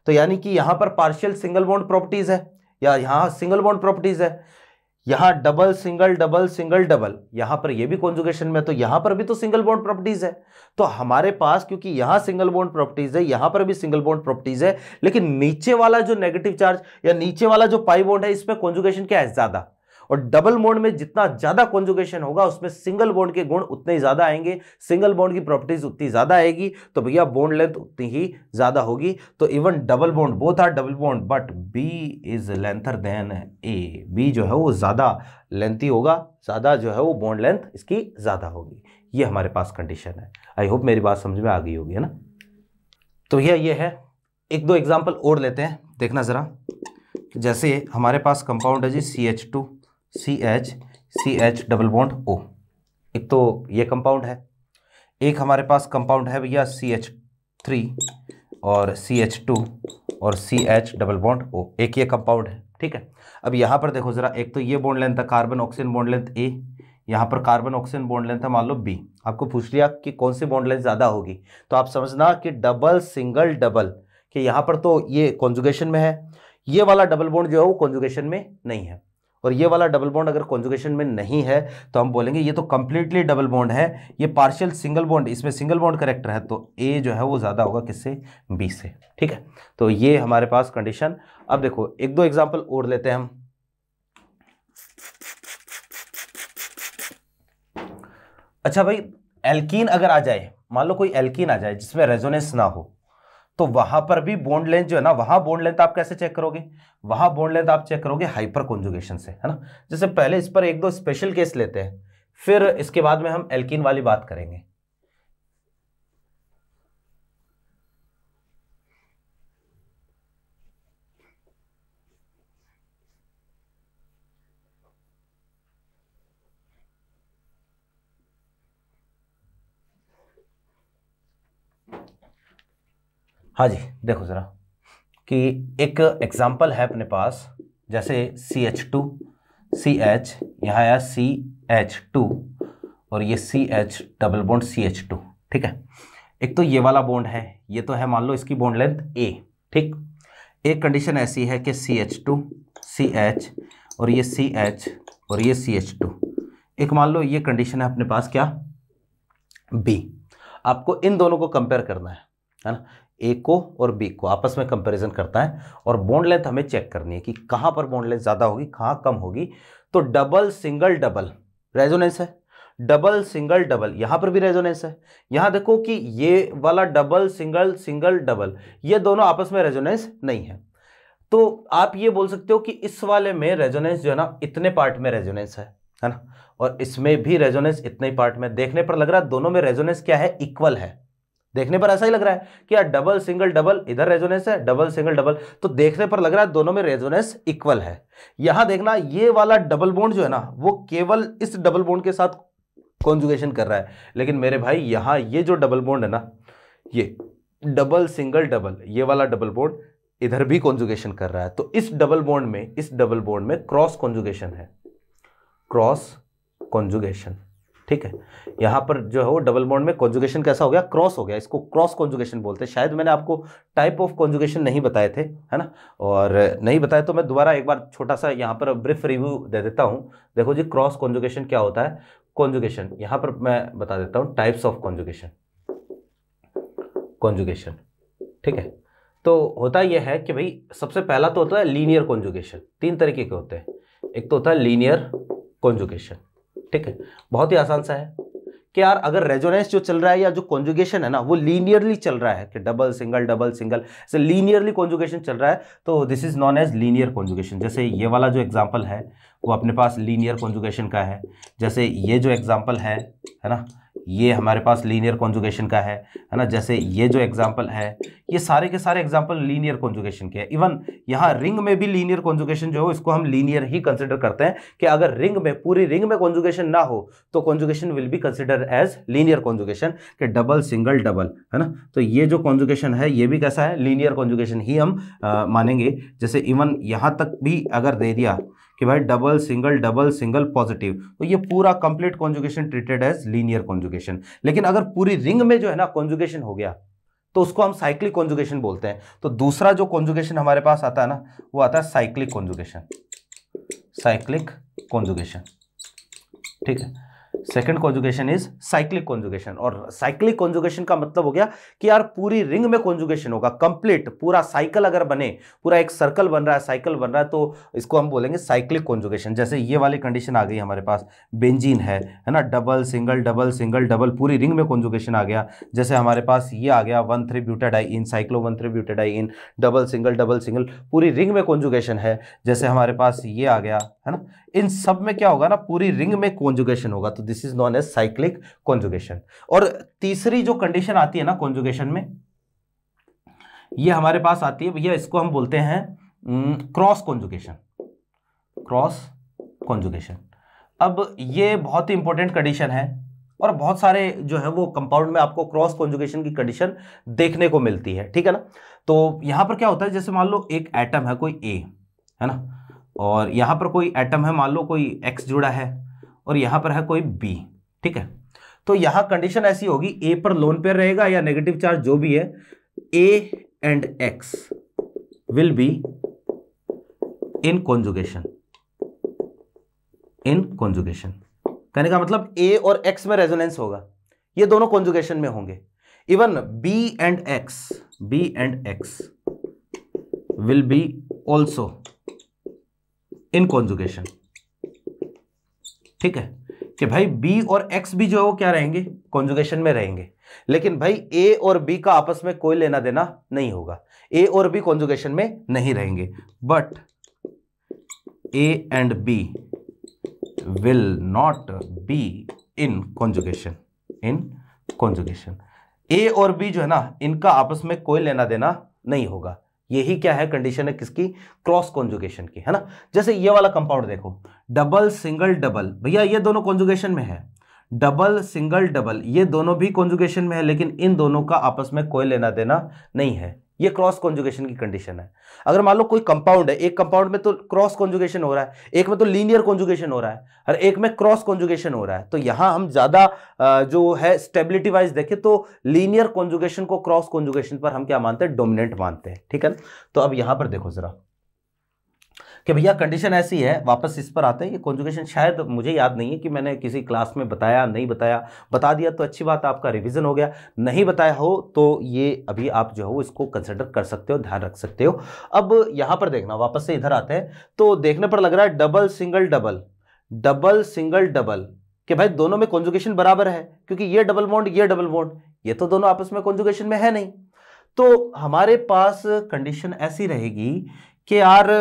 तो यानी कि यहां पर पार्शियल सिंगल बॉन्ड प्रॉपर्टीज है, या यहां सिंगल बॉन्ड प्रॉपर्टीज है, यहां double single double single double, यहां पर ये भी कॉन्जुगेशन में, तो यहां पर भी तो सिंगल बॉन्ड प्रॉपर्टीज है। तो हमारे पास क्योंकि यहां सिंगल बॉन्ड प्रॉपर्टीज है, यहां पर भी सिंगल बॉन्ड प्रॉपर्टीज है, लेकिन नीचे वाला जो नेगेटिव चार्ज या नीचे वाला जो पाई बॉन्ड है, इसमें कॉन्जुगेशन क्या है, ज्यादा। और डबल बॉन्ड में जितना ज्यादा कॉन्जुगेशन होगा, उसमें सिंगल बॉन्ड के गुण उतने ही ज्यादा आएंगे, सिंगल बॉन्ड की प्रॉपर्टीज उतनी ज्यादा आएगी, तो भैया बॉन्ड लेंथ उतनी ही ज्यादा होगी। तो even double bond, both are double bond, but B is lengther than A. B जो है वो ज्यादा लेंथी होगा, ज्यादा जो है वो बॉन्ड लेंथ इसकी ज्यादा होगी। ये हमारे पास कंडीशन है। आई होप मेरी बात समझ में आ गई होगी, है ना। तो भैया ये है, एक दो एग्जांपल और लेते हैं, देखना ज़रा। जैसे हमारे पास कंपाउंड है जी CH2 CH double bond O, एक तो ये कंपाउंड है। एक हमारे पास कंपाउंड है भैया CH3 और CH2 और CH डबल बॉन्ड O, एक ये कंपाउंड है, ठीक है। अब यहाँ पर देखो ज़रा, एक तो ये बॉन्ड लेंथ है carbon oxygen bond length A, यहाँ पर कार्बन ऑक्सीजन बॉन्ड लेंथ है मान लो B। आपको पूछ लिया कि कौन सी बॉन्ड लेंथ ज़्यादा होगी, तो आप समझना कि डबल सिंगल डबल, कि यहाँ पर तो ये कॉन्जुगेशन में है, ये वाला डबल बॉन्ड जो है वो कॉन्जुगेशन में नहीं है, और ये वाला डबल बॉन्ड अगर कॉन्जुगेशन में नहीं है तो हम बोलेंगे ये तो कंप्लीटली डबल बॉन्ड है, ये पार्शियल सिंगल बॉन्ड, इसमें सिंगल बॉन्ड करेक्टर है, तो A जो है वो ज़्यादा होगा किससे, B से, ठीक है। तो ये हमारे पास कंडीशन। अब देखो एक दो एग्जाम्पल और लेते हैं हम। अच्छा भाई, एल्कीन अगर आ जाए, मान लो कोई एल्कीन आ जाए जिसमें रेजोनेंस ना हो, तो वहां पर भी बॉन्ड लेंथ जो है ना, वहां बॉन्ड लेंथ आप कैसे चेक करोगे, वहां बॉन्ड लेंथ आप चेक करोगे हाइपर कॉन्जुगेशन से, है ना। जैसे पहले इस पर एक दो स्पेशल केस लेते हैं, फिर इसके बाद में हम एल्कीन वाली बात करेंगे। हाँ जी, देखो जरा कि एक एग्जाम्पल है अपने पास, जैसे CH2 CH, यहाँ आया CH2 और ये CH डबल बॉन्ड CH2, ठीक है। एक तो ये वाला बॉन्ड है, ये तो है मान लो इसकी बॉन्ड लेंथ A, ठीक। एक कंडीशन ऐसी है कि CH2 CH और ये CH और ये CH2, एक मान लो ये कंडीशन है अपने पास क्या, B। आपको इन दोनों को कंपेयर करना है ना, A को और B को आपस में कंपैरिजन करता है, और बॉन्ड लेंथ हमें चेक करनी है कि कहां पर बॉन्ड लेंथ ज्यादा होगी कहां कम होगी। तो डबल सिंगल डबल रेजोनेंस है, डबल सिंगल डबल, यहां पर भी रेजोनेंस है। यहां देखो कि ये वाला डबल सिंगल सिंगल डबल, ये दोनों आपस में रेजोनेंस नहीं है, तो आप ये बोल सकते हो कि इस वाले में रेजोनेंस जो है ना इतने पार्ट में रेजोनेंस है ना, और इसमें भी रेजोनेंस इतने ही पार्ट में। देखने पर लग रहा है दोनों में रेजोनेंस क्या है, इक्वल है। देखने पर ऐसा ही लग रहा है कि यार डबल सिंगल डबल, इधर रेजोनेंस है, डबल सिंगल डबल, तो देखने पर लग रहा है दोनों में रेजोनेंस इक्वल है। यहां देखना ये वाला डबल बॉन्ड जो है ना वो केवल इस डबल बॉन्ड के साथ कॉन्जुगेशन कर रहा है, लेकिन मेरे भाई यहां ये जो डबल बॉन्ड है ना, ये डबल सिंगल डबल, ये वाला डबल बॉन्ड इधर भी कॉन्जुगेशन कर रहा है। तो इस डबल बॉन्ड में क्रॉस कॉन्जुगेशन है, क्रॉस कॉन्जुगेशन, ठीक है। यहां पर जो है वो डबल बॉन्ड में कॉन्जुगेशन कैसा हो गया, क्रॉस हो गया, इसको क्रॉस कॉन्जुगेशन बोलते हैं। शायद मैंने आपको टाइप ऑफ कॉन्जुगेशन नहीं बताए थे, है ना, और नहीं बताए तो मैं दोबारा एक बार छोटा सा यहां पर ब्रीफ रिव्यू दे देता हूं। देखो जी, क्रॉस कॉन्जुगेशन क्या होता है, कॉन्जुगेशन यहां पर मैं बता देता हूं, टाइप्स ऑफ कॉन्जुगेशन, ठीक है। तो होता यह है कि भाई सबसे पहला तो होता है लीनियर कॉन्जुगेशन, तीन तरीके के होते हैं। एक तो होता है लीनियर कॉन्जुगेशन, ठीक है, बहुत ही आसान सा है कि यार अगर रेजोनेंस जो चल रहा है या जो कॉन्जुगेशन है ना वो लीनियरली चल रहा है, कि डबल सिंगल ऐसे लीनियरली कॉन्जुगेशन चल रहा है, तो this is known as linear conjugation. जैसे ये वाला जो एग्जांपल है वो अपने पास लीनियर कॉन्जुगेशन का है। जैसे ये जो एग्जांपल है ना, ये हमारे पास लीनियर कॉन्जुगेशन का है ना। जैसे ये जो एग्जांपल है, ये सारे के सारे एग्जांपल लीनियर कॉन्जुगेशन के हैं। इवन यहाँ रिंग में भी लीनियर कॉन्जुगेशन जो है इसको हम लीनियर ही कंसिडर करते हैं, कि अगर रिंग में पूरी रिंग में कॉन्जुगेशन ना हो तो conjugation will be consider as linear conjugation, कि डबल सिंगल डबल, है ना। तो ये जो कॉन्जुगेशन है ये भी कैसा है, लीनियर कॉन्जुगेशन ही हम मानेंगे। जैसे इवन यहाँ तक भी अगर दे दिया कि भाई डबल सिंगल पॉजिटिव, तो ये पूरा complete conjugation treated as linear conjugation. लेकिन अगर पूरी रिंग में जो है ना कॉन्जुगेशन हो गया तो उसको हम साइक्लिक कॉन्जुगेशन बोलते हैं। तो दूसरा जो कॉन्जुगेशन हमारे पास आता है ना वो आता है साइक्लिक कॉन्जुगेशन, ठीक है। Second conjugation is cyclic conjugation, और साइक्लिक कॉन्जुगेशन का मतलब हो गया कि यार पूरी रिंग में कॉन्जुगेशन होगा, कंप्लीट पूरा साइकिल अगर बने, पूरा एक सर्कल बन रहा है, साइकिल बन रहा है, तो इसको हम बोलेंगे साइक्लिक कॉन्जुगेशन। जैसे ये वाली कंडीशन आ गई हमारे पास, बेंजीन है ना, डबल सिंगल पूरी रिंग में कॉन्जुगेशन आ गया। जैसे हमारे पास ये आ गया 1,3 ब्यूटाडाइइन, साइक्लो 1,3 ब्यूटाडाइइन, डबल सिंगल पूरी रिंग में कॉन्जुगेशन है। जैसे हमारे पास ये आ गया, है ना, इन सब में क्या होगा ना, पूरी रिंग में कॉन्जुगेशन होगा, तो this is known as cyclic conjugation. और तीसरी जो कंडीशन आती है ना कॉन्जुगेशन में, ये हमारे पास आती है भैया, इसको हम बोलते हैं क्रॉस कॉन्जुगेशन। क्रॉस कॉन्जुगेशन, अब ये बहुत ही इंपॉर्टेंट कंडीशन है और बहुत सारे जो है वो कंपाउंड में आपको क्रॉस कॉन्जुगेशन की कंडीशन देखने को मिलती है, ठीक है ना। तो यहां पर क्या होता है, जैसे मान लो एक एटम है कोई ए, है ना, और यहां पर कोई एटम है, मान लो कोई एक्स जुड़ा है और यहां पर है कोई बी, ठीक है। तो यहां कंडीशन ऐसी होगी, ए पर लोन पेयर रहेगा या नेगेटिव चार्ज जो भी है, A and x will be in conjugation. In conjugation कहने का मतलब ए और एक्स में रेजोनेंस होगा, ये दोनों कॉन्जुगेशन में होंगे। Even be and x will be also in conjugation, ठीक है, कि भाई बी और एक्स भी जो है वो क्या रहेंगे, कॉन्जुगेशन में रहेंगे। लेकिन भाई ए और बी का आपस में कोई लेना देना नहीं होगा, ए और बी कॉन्जुगेशन में नहीं रहेंगे, but A and B will not be in conjugation. In conjugation A और बी जो है ना, इनका आपस में कोई लेना देना नहीं होगा। यही क्या है, कंडीशन है किसकी, क्रॉस कॉन्जुगेशन की, है ना। जैसे ये वाला कंपाउंड देखो, डबल सिंगल डबल, भैया ये दोनों कॉन्जुगेशन में है, डबल सिंगल डबल ये दोनों भी कॉन्जुगेशन में है, लेकिन इन दोनों का आपस में कोई लेना देना नहीं है। ये क्रॉस कॉन्जुगेशन की कंडीशन है। अगर मान लो कोई कंपाउंड है, एक कंपाउंड में तो क्रॉस कॉन्जुगेशन हो रहा है, एक में तो लीनियर कॉन्जुगेशन हो रहा है, हर एक में क्रॉस कॉन्जुगेशन हो रहा है, तो यहां हम ज्यादा जो है स्टेबिलिटी वाइज देखें तो लीनियर कॉन्जुगेशन को क्रॉस कॉन्जुगेशन पर हम क्या मानते हैं, डोमिनेंट मानते हैं, ठीक है ना। तो अब यहां पर देखो जरा कि भैया कंडीशन ऐसी है, वापस इस पर आते हैं। ये कॉन्जुगेशन शायद मुझे याद नहीं है कि मैंने किसी क्लास में बताया नहीं बताया, बता दिया तो अच्छी बात, आपका रिवीजन हो गया, नहीं बताया हो तो ये अभी आप जो हो इसको कंसिडर कर सकते हो, ध्यान रख सकते हो। अब यहां पर देखना, वापस से इधर आते हैं, तो देखने पर लग रहा है double single double, double single double, कि भाई दोनों में कॉन्जुगेशन बराबर है, क्योंकि ये डबल बॉन्ड ये डबल बॉन्ड, ये तो दोनों आपस में कॉन्जुगेशन में है नहीं। तो हमारे पास कंडीशन ऐसी रहेगी कि यार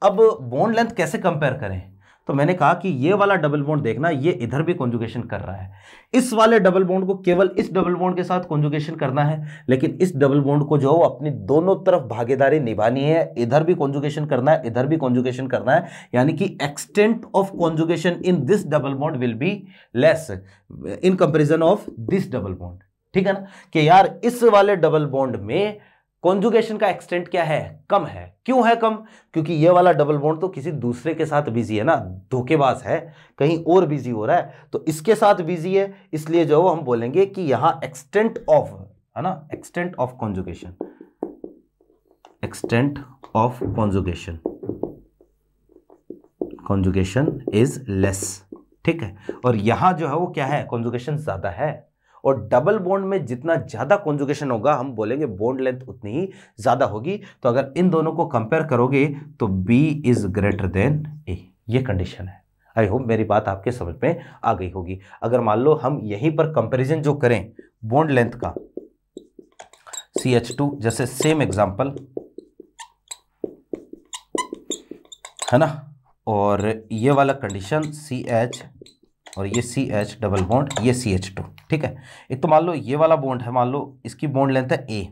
अब बॉन्ड लेंथ कैसे कंपेयर करें। तो मैंने कहा कि ये वाला डबल बॉन्ड देखना, ये इधर भी कॉन्जुगेशन कर रहा है, इस वाले डबल बॉन्ड को केवल इस डबल बॉन्ड के साथ कॉन्जुगेशन करना है, लेकिन इस डबल बॉन्ड को जो अपनी दोनों तरफ भागीदारी निभानी है, इधर भी कॉन्जुगेशन करना है, इधर भी कॉन्जुगेशन करना है, यानी कि extent of conjugation in this double bond will be less in comparison of this double bond, ठीक है ना। कि यार इस वाले डबल बॉन्ड में कॉन्जुगेशन का एक्सटेंट क्या है, कम है। क्यों है कम, क्योंकि ये वाला डबल बॉन्ड तो किसी दूसरे के साथ बिजी है ना, धोखेबाज है, कहीं और बिजी हो रहा है, तो इसके साथ बिजी है, इसलिए जो हम बोलेंगे कि यहां एक्सटेंट ऑफ, है ना, extent of conjugation, extent of conjugation, conjugation is less, ठीक है। और यहां जो है वो क्या है, कॉन्जुगेशन ज्यादा है, और डबल बॉन्ड में जितना ज्यादा कॉन्जुगेशन होगा हम बोलेंगे बॉन्ड लेंथ उतनी ही ज्यादा होगी। तो अगर इन दोनों को कंपेयर करोगे तो B is greater than A, ये कंडीशन है। आई होप मेरी बात आपके समझ में आ गई होगी। अगर मान लो हम यहीं पर कंपैरिजन जो करें बॉन्ड लेंथ का, CH2 जैसे सेम एग्जांपल, है ना, और ये वाला कंडीशन CH और ये CH डबल बॉन्ड, ये CH2, ठीक है। एक तो मान लो ये वाला बॉन्ड है, मान लो इसकी बॉन्ड लेंथ है A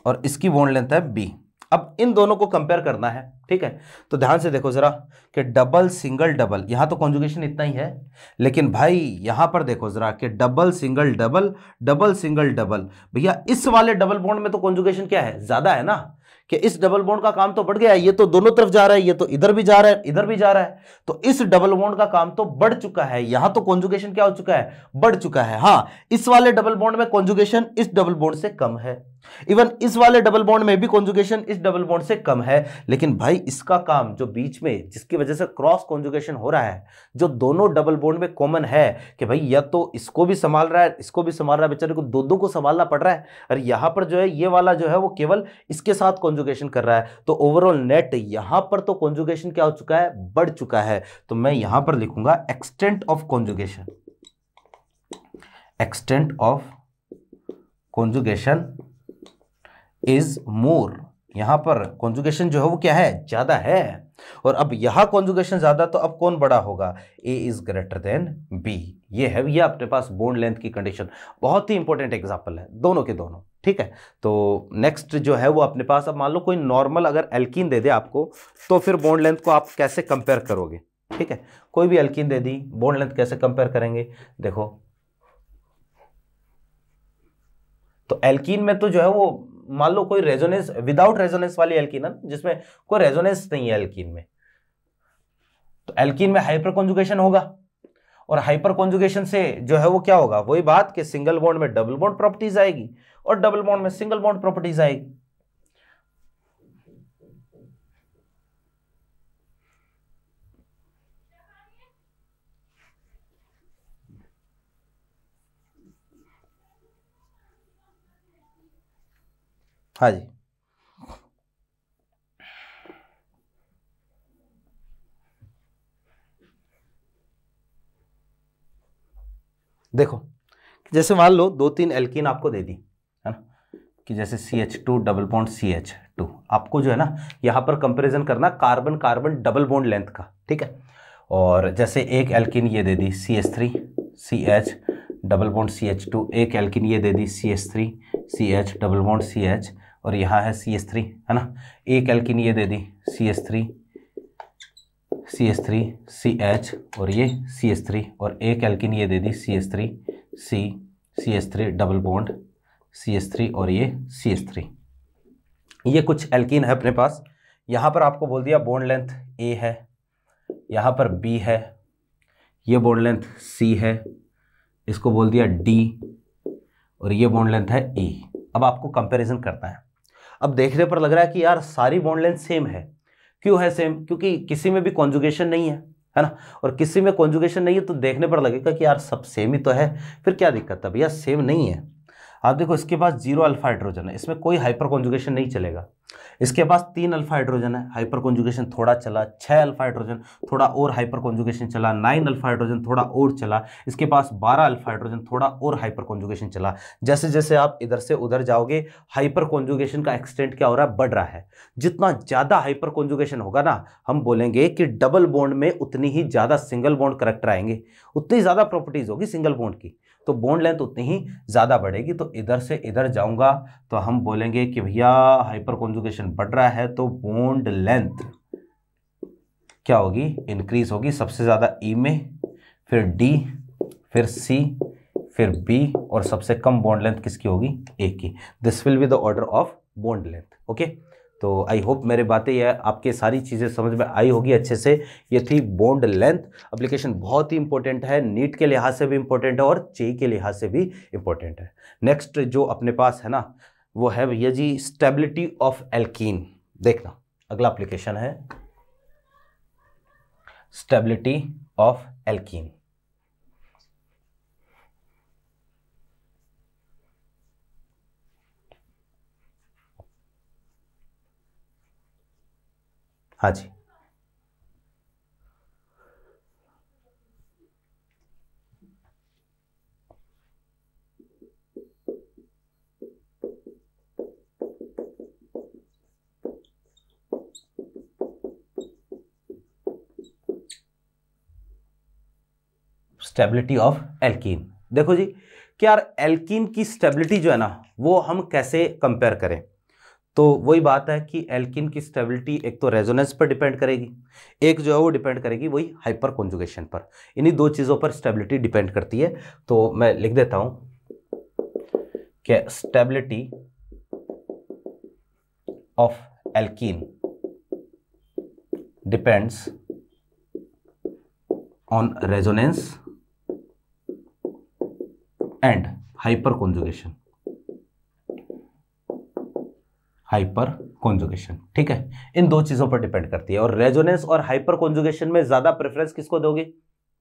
और इसकी बॉन्ड लेंथ है B। अब इन दोनों को कंपेयर करना है, ठीक है। तो ध्यान से देखो जरा कि डबल सिंगल डबल, यहां तो कॉन्जुगेशन इतना ही है, लेकिन भाई यहां पर देखो जरा कि double single double, double single double, भैया इस वाले डबल बॉन्ड में तो कॉन्जुगेशन क्या है, ज्यादा है ना, कि इस डबल बॉन्ड का काम तो बढ़ गया है, ये तो दोनों तरफ जा रहा है, ये तो इधर भी जा रहा है, इधर भी जा रहा है, तो इस डबल बॉन्ड का काम तो बढ़ चुका है, यहां तो कॉन्जुगेशन क्या हो चुका है, बढ़ चुका है। हाँ, इस वाले डबल बॉन्ड में कॉन्जुगेशन इस डबल बॉन्ड से कम है, इवन इस वाले डबल बॉन्ड में भी कॉन्जुगेशन इस डबल बॉन्ड से कम है, लेकिन भाई इसका काम जो बीच में जिसकी वजह से क्रॉस कॉन्जुगेशन हो रहा है, जो दोनों डबल बॉन्ड में कॉमन है, कि भाई या तो इसको भी संभाल रहा है, इसको भी संभाल रहा है, बेचारे को दो दो को संभालना पड़ रहा है, और यहां पर जो है ये वाला जो है वो केवल इसके साथ कॉन्जुगेशन कर रहा है, तो ओवरऑल नेट यहां पर तो कॉन्जुगेशन क्या हो चुका है, बढ़ चुका है। तो मैं यहां पर लिखूंगा extent of conjugation, extent of conjugation is more, यहां पर कॉन्जुगेशन जो है वो क्या है, ज्यादा है, और अब यहां कॉन्जुगेशन ज्यादा, तो अब कौन बड़ा होगा, A is greater than B। ये है ये अपने पास बॉन्ड लेंथ की कंडीशन, बहुत ही इंपॉर्टेंट एग्जांपल है दोनों के दोनों, ठीक है। तो नेक्स्ट जो है वो अपने पास, अब मान लो कोई नॉर्मल अगर एल्कीन दे दे आपको, तो फिर बॉन्ड लेंथ को आप कैसे कंपेयर करोगे, ठीक है। कोई भी एल्कीन दे दी, बॉन्ड लेंथ कैसे कंपेयर करेंगे, देखो तो एल्कीन में तो जो है वो मान लो कोई रेजोनेंस, विदाउट रेजोनेंस वाली एल्कीन है जिसमें कोई रेजोनेंस नहीं है एल्कीन में, तो एल्कीन में हाइपर कॉन्जुगेशन होगा, और हाइपर कॉन्जुगेशन से जो है वो क्या होगा, वही बात कि सिंगल बॉन्ड में डबल बॉन्ड प्रॉपर्टीज आएगी और डबल बॉन्ड में सिंगल बॉन्ड प्रॉपर्टीज आएगी। हाँ जी, देखो जैसे मान लो 2-3 एल्कीन आपको दे दी है ना, कि जैसे CH2 डबल बॉन्ड CH2, आपको जो है ना यहां पर कंपैरिजन करना carbon carbon double bond length का, ठीक है। और जैसे एक एल्कीन ये दे दी CH3 CH double bond CH2, एक एल्कीन ये दे दी CH3 CH double bond CH, और यहाँ है CH3 है ना, एक एल्कीन ये दे दी CH3 CH और ये CH3, और एक एल्कीन ये दे दी CH3 डबल बॉन्ड CH3 और ये CH3। ये कुछ एल्कीन है अपने पास। यहाँ पर आपको बोल दिया बॉन्ड लेंथ A है, यहाँ पर B है, ये बॉन्ड लेंथ C है, इसको बोल दिया D, और ये बॉन्ड लेंथ है E। अब आपको कंपैरिजन करना है। अब देखने पर लग रहा है कि यार सारी बॉन्ड लेंथ सेम है। क्यों है सेम? क्योंकि किसी में भी कॉन्जुगेशन नहीं है ना, और किसी में कॉन्जुगेशन नहीं है तो देखने पर लगेगा कि यार सब सेम ही तो है, फिर क्या दिक्कत है भैया, सेम नहीं है। आप देखो इसके पास 0 अल्फा हाइड्रोजन है, इसमें कोई हाइपर कॉन्जुगेशन नहीं चलेगा। इसके पास 3 अल्फा हाइड्रोजन है, हाइपर कॉन्जुगेशन थोड़ा चला, 6 अल्फा हाइड्रोजन थोड़ा और हाइपर कॉन्जुगेशन चला, 9 अल्फा हाइड्रोजन थोड़ा और चला, इसके पास 12 अल्फा हाइड्रोजन थोड़ा और हाइपर कॉन्जुगेशन चला। जैसे जैसे आप इधर से उधर जाओगे हाइपर कॉन्जुगेशन का एक्सटेंट क्या हो रहा है, बढ़ रहा है। जितना ज्यादा हाइपर कॉन्जुगेशन होगा ना, हम बोलेंगे कि डबल बॉन्ड में उतनी ही ज्यादा सिंगल बॉन्ड करैक्टर आएंगे, उतनी ज्यादा प्रॉपर्टीज होगी सिंगल बॉन्ड की, तो बॉन्ड लेंथ उतनी ही ज्यादा बढ़ेगी। तो इधर से इधर जाऊंगा तो हम बोलेंगे कि भैया हाइपर कॉन्जुगेशन बढ़ रहा है तो बॉन्ड लेंथ क्या होगी, इंक्रीज होगी। सबसे ज्यादा E में, फिर D, फिर C, फिर B, और सबसे कम बॉन्ड लेंथ किसकी होगी, A की। This will be the order of bond length. Okay, तो आई होप मेरे बातें ये आपके सारी चीज़ें समझ में आई होगी अच्छे से। ये थी बॉन्ड लेंथ। एप्लीकेशन बहुत ही इंपॉर्टेंट है, नीट के लिहाज से भी इंपॉर्टेंट है और जेई के लिहाज से भी इंपॉर्टेंट है। नेक्स्ट जो अपने पास है ना, वो है भैया जी स्टेबिलिटी ऑफ एल्कीन। देखना अगला एप्लीकेशन है स्टेबिलिटी ऑफ एल्कीन। हाँ जी, स्टेबिलिटी ऑफ एल्कीन। देखो जी कि यार एल्कीन की स्टेबिलिटी जो है ना, वो हम कैसे कंपेयर करें। तो वही बात है कि एल्कीन की स्टेबिलिटी एक तो रेजोनेंस पर डिपेंड करेगी, एक जो है वो डिपेंड करेगी वही हाइपर कॉन्जुगेशन पर। इन्हीं दो चीज़ों पर स्टेबिलिटी डिपेंड करती है। तो मैं लिख देता हूं कि stability of alkene depends on resonance and hyper conjugation. Hyper conjugation, ठीक है, इन दो चीजों पर डिपेंड करती है। और रेजोनेंस और हाइपर कॉन्जुगेशन में ज्यादा प्रेफरेंस किसको दोगे,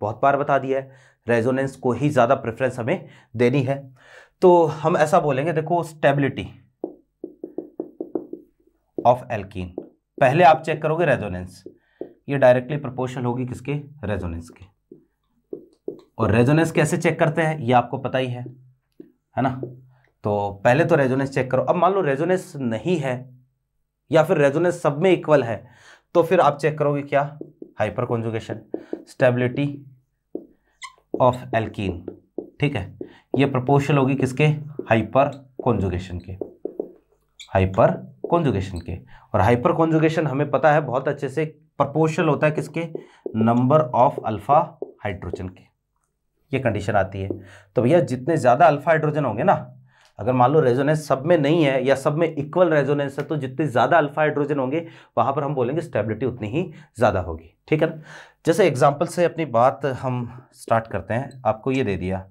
बहुत बार बता दिया है, रेजोनेंस को ही ज्यादा प्रेफरेंस हमें देनी है। तो हम ऐसा बोलेंगे, देखो स्टेबिलिटी ऑफ एल्कीन, पहले आप चेक करोगे रेजोनेंस, ये डायरेक्टली प्रोपोर्शनल होगी किसके, रेजोनेंस के। और रेजोनेंस कैसे चेक करते हैं ये आपको पता ही है ना। तो पहले तो रेजोनेंस चेक करो। अब मान लो रेजोनेंस नहीं है या फिर रेजोनेंस सब में इक्वल है, तो फिर आप चेक करोगे क्या, hyper conjugation. Stability of alkene, ठीक है, ये प्रोपोर्शनल होगी किसके, हाइपर कॉन्जुगेशन के, हाइपर कॉन्जुगेशन के। और हाइपर कॉन्जुगेशन हमें पता है बहुत अच्छे से प्रोपोर्शनल होता है किसके, नंबर ऑफ अल्फा हाइड्रोजन के, ये कंडीशन आती है। तो भैया जितने ज्यादा अल्फा हाइड्रोजन होंगे ना, अगर मान लो रेजोनेंस सब में नहीं है या सब में इक्वल रेजोनेंस है, तो जितने ज्यादा अल्फा हाइड्रोजन होंगे वहां पर हम बोलेंगे स्टेबिलिटी उतनी ही ज्यादा होगी, ठीक है ना। जैसे एग्जांपल से अपनी बात हम स्टार्ट करते हैं। आपको ये दे दिया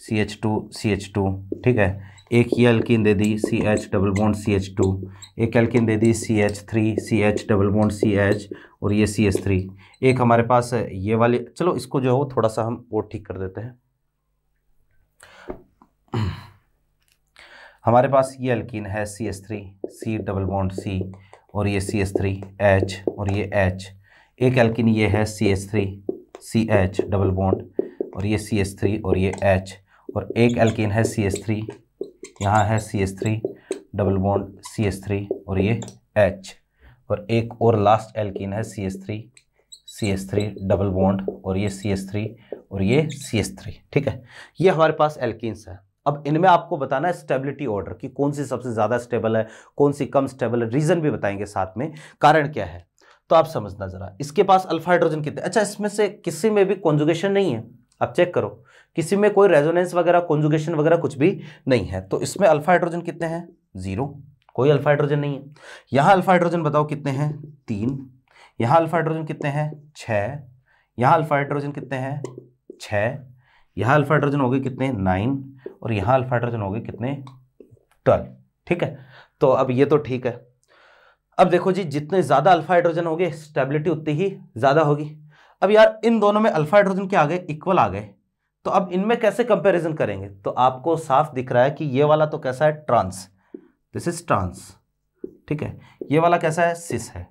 CH2, ठीक है, एक ये एल्कीन दे दी CH डबल बॉन्ड CH2, एक एल्कीन दे दी CH3 CH double bond CH और ये CH3, एक हमारे पास ये वाली, चलो इसको जो है वो थोड़ा सा हम और ठीक कर देते हैं। हमारे पास ये एल्कीन है CH3 C double bond C और ये CH3 H और ये H, एक एल्कीन ये है CH3 CH डबल बॉन्ड और ये CH3 और ये H, और एक एल्कीन है CH3, यहाँ है CH3 डबल बॉन्ड CH3 और ये H, और एक और लास्ट एल्कीन है CH3 डबल बॉन्ड और ये CH3 और ये CH3, ठीक है। ये हमारे पास एल्कीन्स है। अब इनमें आपको बताना है स्टेबिलिटी ऑर्डर कि कौन सी सबसे ज्यादा स्टेबल है, कौन सी कम स्टेबल है, रीजन भी बताएंगे साथ में, कारण क्या है। तो आप समझना जरा, इसके पास अल्फा हाइड्रोजन कितने, अच्छा इसमें से किसी में भी कॉन्जुगेशन नहीं है, आप चेक करो, किसी में कोई रेजोनेंस वगैरह कॉन्जुगेशन वगैरह कुछ भी नहीं है, तो इसमें अल्फा हाइड्रोजन कितने हैं, 0, कोई अल्फा हाइड्रोजन नहीं है। यहां अल्फा हाइड्रोजन बताओ कितने हैं, 3, यहां अल्फा हाइड्रोजन कितने हैं, 6, यहां अल्फा हाइड्रोजन कितने हैं, 6, यहां अल्फा हाइड्रोजन हो गए कितने, 9, और यहां अल्फा हाइड्रोजन हो गए कितने, 12, ठीक है। तो अब ये तो ठीक है। अब देखो जी, जितने ज्यादा अल्फा हाइड्रोजन हो गए स्टेबिलिटी उतनी ही ज्यादा होगी। अब यार इन दोनों में अल्फा हाइड्रोजन क्या आ गए, इक्वल आ गए, तो अब इनमें कैसे कंपैरिजन करेंगे, तो आपको साफ दिख रहा है कि ये वाला तो कैसा है, ट्रांस, दिस इज ट्रांस, ठीक है, ये वाला कैसा है, सिस है,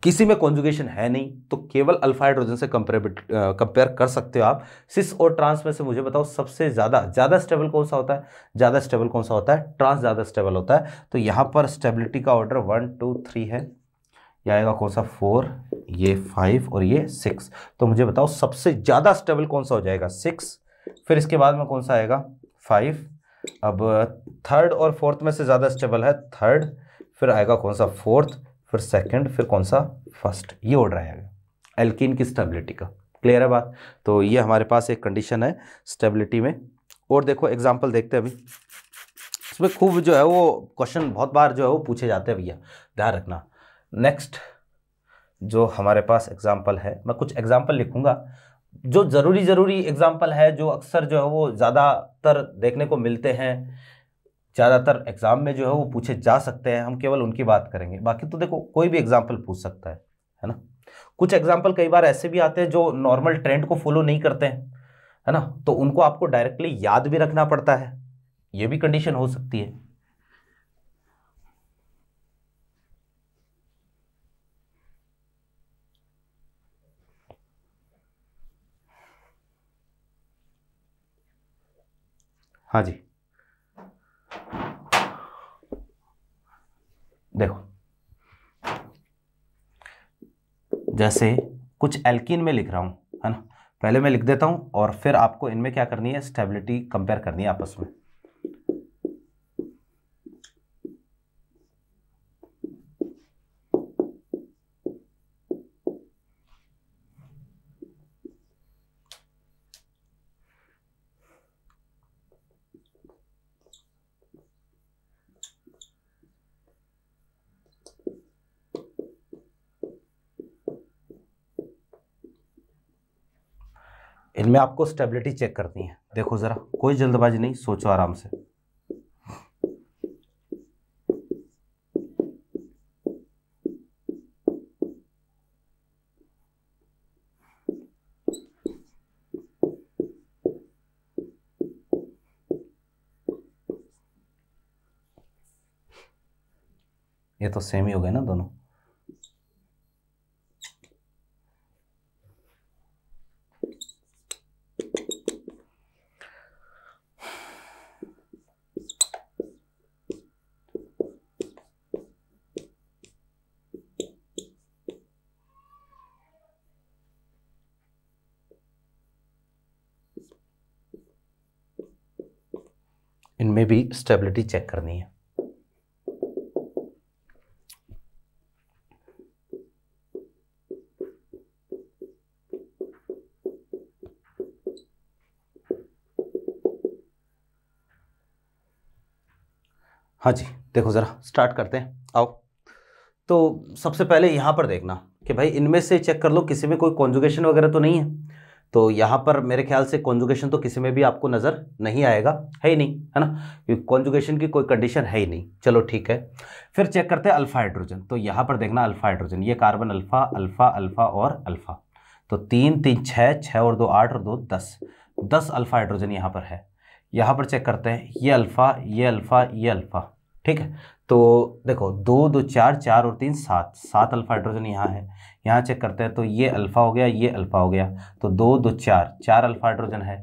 किसी में कॉन्जुगेशन है नहीं, तो केवल अल्फा हाइड्रोजन से कंपेयर कर सकते हो आप। सिस और ट्रांस में से मुझे बताओ सबसे ज्यादा स्टेबल कौन सा होता है, ज्यादा स्टेबल कौन सा होता है, ट्रांस ज्यादा स्टेबल होता है। तो यहां पर स्टेबिलिटी का ऑर्डर 1 2 3 है, ये आएगा कौन सा, 4, ये 5 और ये 6। तो मुझे बताओ सबसे ज्यादा स्टेबल कौन सा हो जाएगा, 6, फिर इसके बाद में कौन सा आएगा, 5, अब थर्ड और फोर्थ में से ज्यादा स्टेबल है थर्ड, फिर आएगा कौन सा, फोर्थ, फिर सेकंड, फिर कौन सा, फर्स्ट, ये ऑर्डर आएगा एल्कीन की स्टेबिलिटी का। क्लियर है बात। तो ये हमारे पास एक कंडीशन है स्टेबिलिटी में। और देखो एग्जांपल देखते हैं अभी, इसमें खूब जो है वो क्वेश्चन बहुत बार जो है वो पूछे जाते हैं भैया, ध्यान रखना। नेक्स्ट जो हमारे पास एग्जाम्पल है, मैं कुछ एग्जाम्पल लिखूंगा जो जरूरी एग्जाम्पल है, जो अक्सर जो है वो ज़्यादातर देखने को मिलते हैं, ज़्यादातर एग्जाम में जो है वो पूछे जा सकते हैं, हम केवल उनकी बात करेंगे। बाकी तो देखो कोई भी एग्जाम्पल पूछ सकता है ना। कुछ एग्जाम्पल कई बार ऐसे भी आते हैं जो नॉर्मल ट्रेंड को फॉलो नहीं करते हैं, है ना, तो उनको आपको डायरेक्टली याद भी रखना पड़ता है, ये भी कंडीशन हो सकती है। हाँ जी, देखो जैसे कुछ एल्कीन में लिख रहा हूं, है ना, पहले मैं लिख देता हूं और फिर आपको इनमें क्या करनी है, स्टेबिलिटी कंपेयर करनी है आपस में। इनमें आपको स्टेबिलिटी चेक करनी है, देखो जरा, कोई जल्दबाजी नहीं, सोचो आराम से। ये तो सेम ही हो गए ना दोनों। इनमें इनमें भी स्टेबिलिटी चेक करनी है। हाँ जी, देखो ज़रा स्टार्ट करते हैं, आओ। तो सबसे पहले यहाँ पर देखना कि भाई इनमें से चेक कर लो किसी में कोई कॉन्जुगेशन वगैरह तो नहीं है। तो यहाँ पर मेरे ख्याल से कॉन्जुगेशन तो किसी में भी आपको नज़र नहीं आएगा, है ही नहीं, है ना, क्योंकि कॉन्जुगेशन की कोई कंडीशन है ही नहीं। चलो ठीक है, फिर चेक करते हैं अल्फा हाइड्रोजन। तो यहाँ पर देखना अल्फा हाइड्रोजन, ये कार्बन अल्फा अल्फा अल्फा और अल्फा, तो 3 3 6, 6 और 2 8 और 2 10, 10 अल्फा हाइड्रोजन यहाँ पर है। यहाँ पर चेक करते हैं, ये अल्फा ये अल्फा ये अल्फा, ठीक है। तो देखो 2 2 4, 4 और 3 7, 7 अल्फा हाइड्रोजन यहाँ है। यहाँ चेक करते हैं, तो ये अल्फा हो गया ये अल्फा हो गया, तो 2 2 4, 4 अल्फा हाइड्रोजन है।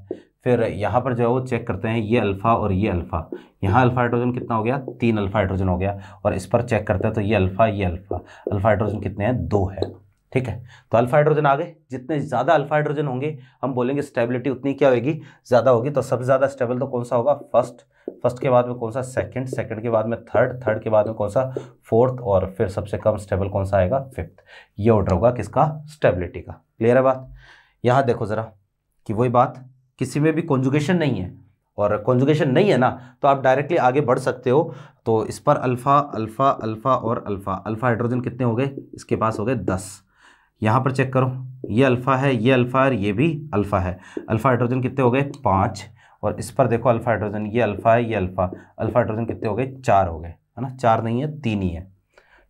फिर यहाँ पर जो है वो चेक करते हैं, ये अल्फा और ये अल्फा, यहाँ अल्फा हाइड्रोजन कितना हो गया, 3 अल्फा हाइड्रोजन हो गया। और इस पर चेक करते हैं, तो ये अल्फा अल्फा हाइड्रोजन कितने हैं, 2 है, ठीक है। तो अल्फा हाइड्रोजन आ गए। जितने ज़्यादा अल्फा हाइड्रोजन होंगे हम बोलेंगे स्टेबिलिटी उतनी क्या होगी, ज़्यादा होगी। तो सबसे ज़्यादा स्टेबल तो कौन सा होगा, फर्स्ट, फर्स्ट के बाद में कौन सा, सेकंड, सेकंड के बाद में थर्ड, थर्ड के बाद में कौन सा, फोर्थ, और फिर सबसे कम स्टेबल कौन सा आएगा, फिफ्थ। ये ऑर्डर होगा किसका, स्टेबिलिटी का। क्लियर है बात। यहाँ देखो ज़रा कि वही बात, किसी में भी कॉन्जुगेशन नहीं है, और कॉन्जुगेशन नहीं है ना, तो आप डायरेक्टली आगे बढ़ सकते हो। तो इस पर अल्फा अल्फा अल्फा और अल्फा, अल्फा हाइड्रोजन कितने हो गए, इसके पास हो गए 10। यहाँ पर चेक करो, ये अल्फा है ये अल्फा है ये भी अल्फा है, अल्फा हाइड्रोजन कितने हो गए, 5। और इस पर देखो अल्फा हाइड्रोजन, ये अल्फा है ये अल्फा, अल्फा हाइड्रोजन कितने हो गए, 4 हो गए, है ना, 4 नहीं है 3 ही है,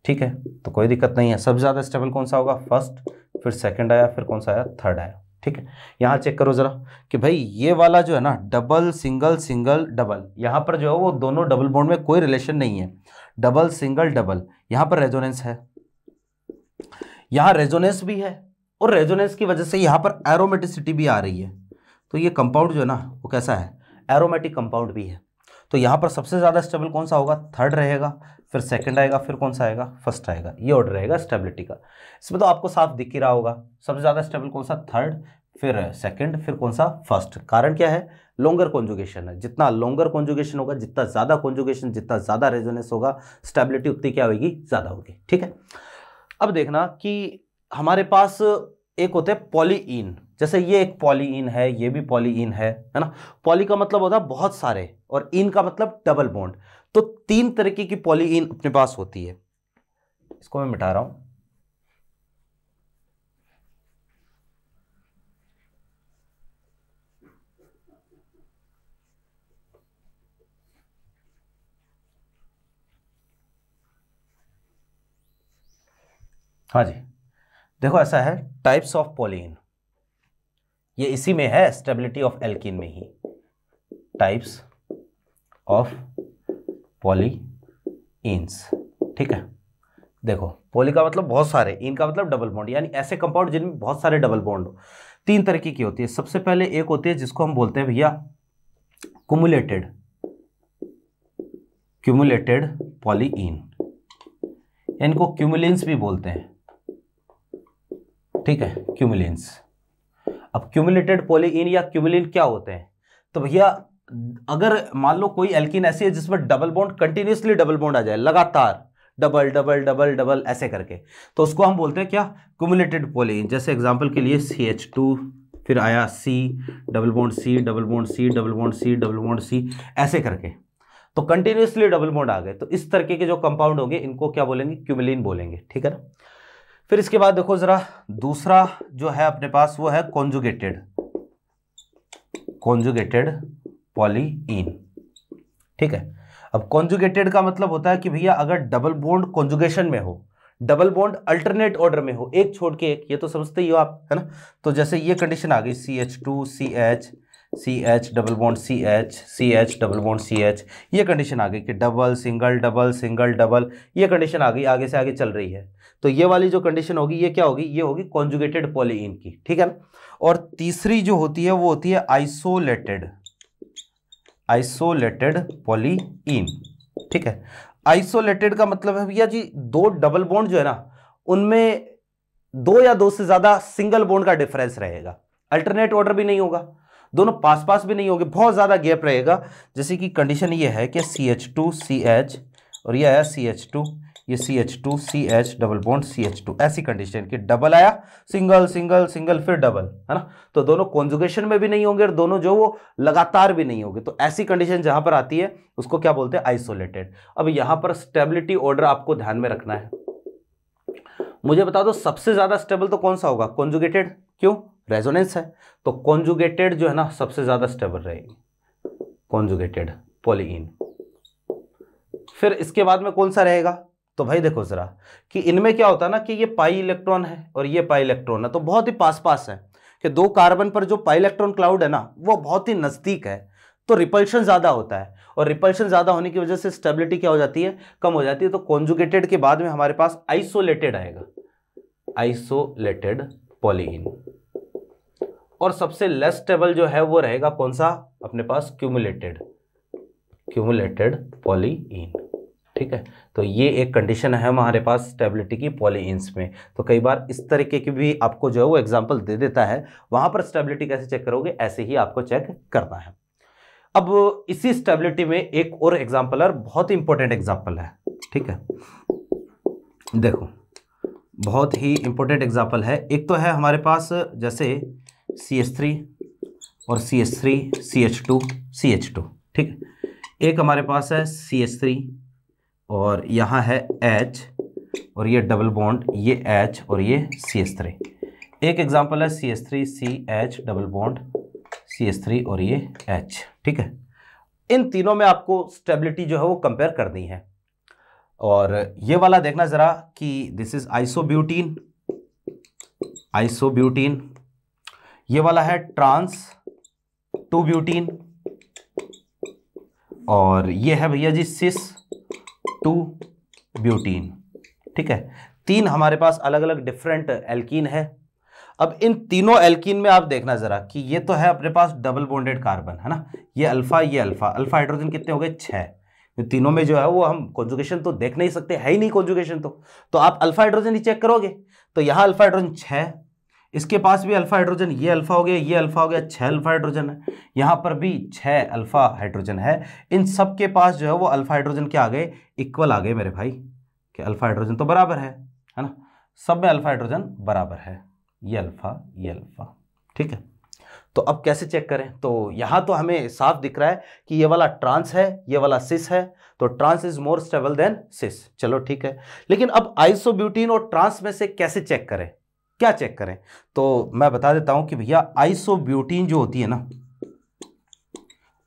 ठीक है। तो कोई दिक्कत नहीं है। सबसे ज़्यादा स्टेबल कौन सा होगा, फर्स्ट, फिर सेकंड आया, फिर कौन सा आया, थर्ड आया, ठीक है। यहाँ चेक करो ज़रा कि भाई ये वाला जो है ना, डबल सिंगल सिंगल डबल, यहाँ पर जो है वो दोनों डबल बॉन्ड में कोई रिलेशन नहीं है, डबल सिंगल डबल, यहाँ पर रेजोनेंस है, यहाँ रेजोनेंस भी है, और रेजोनेंस की वजह से यहाँ पर एरोमेटिसिटी भी आ रही है। तो ये कंपाउंड जो है ना वो कैसा है, एरोमेटिक कंपाउंड भी है। तो यहाँ पर सबसे ज़्यादा स्टेबल कौन सा होगा, थर्ड रहेगा, फिर सेकंड आएगा, फिर कौन सा आएगा, फर्स्ट आएगा। ये ऑर्डर रहेगा स्टेबिलिटी का। इसमें तो आपको साफ दिख ही रहा होगा, सबसे ज़्यादा स्टेबल कौन सा, थर्ड, फिर सेकंड, फिर कौन सा, फर्स्ट। कारण क्या है, लॉन्गर कॉन्जुगेशन है। जितना लॉन्गर कॉन्जुगेशन होगा, जितना ज़्यादा कॉन्जुगेशन, जितना ज़्यादा रेजोनेंस होगा, स्टेबिलिटी उतनी क्या होगी, ज़्यादा होगी, ठीक है। अब देखना कि हमारे पास एक होते हैं पॉलीईन, जैसे ये एक पॉलीईन है, ये भी पॉलीईन है ना। पॉली का मतलब होता है बहुत सारे, और इन का मतलब डबल बॉन्ड। तो 3 तरीके की पॉलीईन अपने पास होती है। इसको मैं मिटा रहा हूं। हाँ जी, देखो ऐसा है, टाइप्स ऑफ पॉलीईन, ये इसी में है, स्टेबिलिटी ऑफ एल्कीन में ही, टाइप्स ऑफ पॉलीईन्स, ठीक है। देखो पॉली का मतलब बहुत सारे, इन का मतलब डबल बॉन्ड, यानी ऐसे कंपाउंड जिनमें बहुत सारे डबल बॉन्ड हो। 3 तरीके की होती है। सबसे पहले एक होती है जिसको हम बोलते हैं भैया क्युमुलेटेड, क्युमुलेटेड पॉलीईन, इनको क्युमुलिन्स भी बोलते हैं, ठीक है, क्युमुलिन्स। अब क्युमुलेटेड पॉलीईन या क्युमुलिन क्या होते हैं, तो भैया अगर मान लो कोई एल्कीन ऐसी है जिसमें double bond, continuously double bond आ जाए, लगातार डबल डबल डबल डबल ऐसे करके, तो उसको हम बोलते हैं क्या, क्युमुलेटेड पॉलीईन। जैसे एग्जांपल के लिए CH2, फिर आया C, double bond C, double bond C, double bond C, double bond C, ऐसे करके, तो कंटिन्यूसली डबल बॉन्ड आ गए। तो इस तरीके के जो कंपाउंड होंगे इनको क्या बोलेंगे, क्युमुलिन बोलेंगे, ठीक है ना। फिर इसके बाद देखो जरा, दूसरा जो है अपने पास वो है कॉन्जुगेटेड, कॉन्जुगेटेड पॉलीईन, ठीक है। अब कॉन्जुगेटेड का मतलब होता है कि भैया अगर डबल बॉन्ड कॉन्जुगेशन में हो, डबल बॉन्ड अल्टरनेट ऑर्डर में हो, एक छोड़ के एक, ये तो समझते ही हो आप, है ना। तो जैसे ये कंडीशन आ गई, CH2 CH, CH double bond CH, CH double bond CH, ये कंडीशन आ गई कि double single double single double, ये कंडीशन आ गई, आगे से आगे चल रही है। तो ये वाली जो कंडीशन होगी ये क्या होगी, ये होगी कॉन्जुगेटेड पॉलीईन की, ठीक है ना। और तीसरी जो होती है वो होती है आइसोलेटेड, आइसोलेटेड पॉलीईन, ठीक है। आइसोलेटेड का मतलब है भैया जी 2 डबल बॉन्ड जो है ना उनमें 2 या 2 से ज्यादा सिंगल बॉन्ड का डिफरेंस रहेगा, अल्टरनेट ऑर्डर भी नहीं होगा। दोनों पास पास भी नहीं होंगे, बहुत ज्यादा गैप रहेगा। जैसे कि कंडीशन ये है कि CH2CH और ये आया CH2, ये CH2CH डबल बॉन्ड CH2, ऐसी कंडीशन कि डबल आया, सिंगल सिंगल सिंगल फिर डबल, है ना। तो दोनों कॉन्जुगेशन में भी नहीं होंगे और दोनों जो वो लगातार भी नहीं होंगे। तो ऐसी कंडीशन जहां पर आती है उसको क्या बोलते हैं, आइसोलेटेड। अब यहां पर स्टेबिलिटी ऑर्डर आपको ध्यान में रखना है। मुझे बता दो सबसे ज्यादा स्टेबल तो कौन सा होगा, कॉन्जुगेटेड, क्यों, रेजोनेंस है। तो कॉन्जुगेटेड जो है ना सबसे ज्यादा स्टेबल रहेगी, कॉन्जुगेटेड पॉलीइन। फिर इसके बाद में कौन सा रहेगा, तो भाई देखो जरा कि इनमें क्या होता है ना कि ये पाई इलेक्ट्रॉन है और ये पाई इलेक्ट्रॉन है, तो बहुत ही पास पास है कि दो कार्बन पर जो पाई इलेक्ट्रॉन क्लाउड है ना वो बहुत ही नजदीक है, तो रिपल्शन ज्यादा होता है। और रिपल्शन ज्यादा होने की वजह से स्टेबिलिटी क्या हो जाती है, कम हो जाती है। तो कॉन्जुगेटेड के बाद में हमारे पास आइसोलेटेड आएगा, आइसोलेटेड पॉलीइन। और सबसे लेस स्टेबल जो है वो रहेगा कौन सा, अपने पास क्यूमुलेटेड, क्यूमुलेटेड पॉलीइन। ठीक है, तो ये एक कंडीशन है हमारे पास स्टेबिलिटी की पॉलीइन्स में। तो कई बार इस तरीके की भी आपको जो है वो एग्जांपल दे देता है, वहां पर स्टेबिलिटी कैसे चेक करोगे, ऐसे ही आपको चेक करना है। अब इसी स्टेबिलिटी में एक और एग्जांपल है, बहुत ही इंपॉर्टेंट एग्जांपल है। ठीक है, देखो बहुत ही इंपॉर्टेंट एग्जांपल है। एक तो है हमारे पास जैसे CH3 और CH3 CH2 CH2, ठीक है। एक हमारे पास है CH3 और यहाँ है H और ये डबल बॉन्ड, ये H और ये CH3। एक एग्जांपल है CH3 CH double bond CH3 और ये H। ठीक है, इन तीनों में आपको स्टेबिलिटी जो है वो कंपेयर करनी है। और ये वाला देखना जरा कि दिस इज आइसोब्यूटीन, आइसोब्यूटीन। ये वाला है ट्रांस 2 ब्यूटीन और ये है भैया जी सिस 2 ब्यूटीन। ठीक है, तीन हमारे पास अलग अलग डिफरेंट एल्कीन है। अब इन तीनों एल्कीन में आप देखना जरा कि ये तो है अपने पास डबल बॉन्डेड कार्बन, है ना, ये अल्फा, ये अल्फा, अल्फा हाइड्रोजन कितने हो गए, 6। तीनों में जो है वो हम कॉन्जुगेशन तो देख नहीं सकते, है ही नहीं कॉन्जुगेशन। तो आप अल्फा हाइड्रोजन ही चेक करोगे, तो यहां अल्फा हाइड्रोजन 6, इसके पास भी अल्फा हाइड्रोजन, ये अल्फा हो गया, ये अल्फा हो गया, 6 अल्फा हाइड्रोजन है। यहां पर भी 6 अल्फा हाइड्रोजन है। इन सब के पास जो है वो अल्फा हाइड्रोजन क्या आ गए, इक्वल आ गए मेरे भाई, कि अल्फा हाइड्रोजन तो बराबर है ना, सब में अल्फा हाइड्रोजन बराबर है, ये अल्फा, ये अल्फा। ठीक है, तो अब कैसे चेक करें, तो यहां तो हमें साफ दिख रहा है कि ये वाला ट्रांस है, ये वाला सिस है, तो trans is more stable than cis. चलो ठीक है, लेकिन अब आइसोब्यूटीन और ट्रांस में से कैसे चेक करें, क्या चेक करें, तो मैं बता देता हूं कि भैया आइसोब्यूटीन जो होती है ना,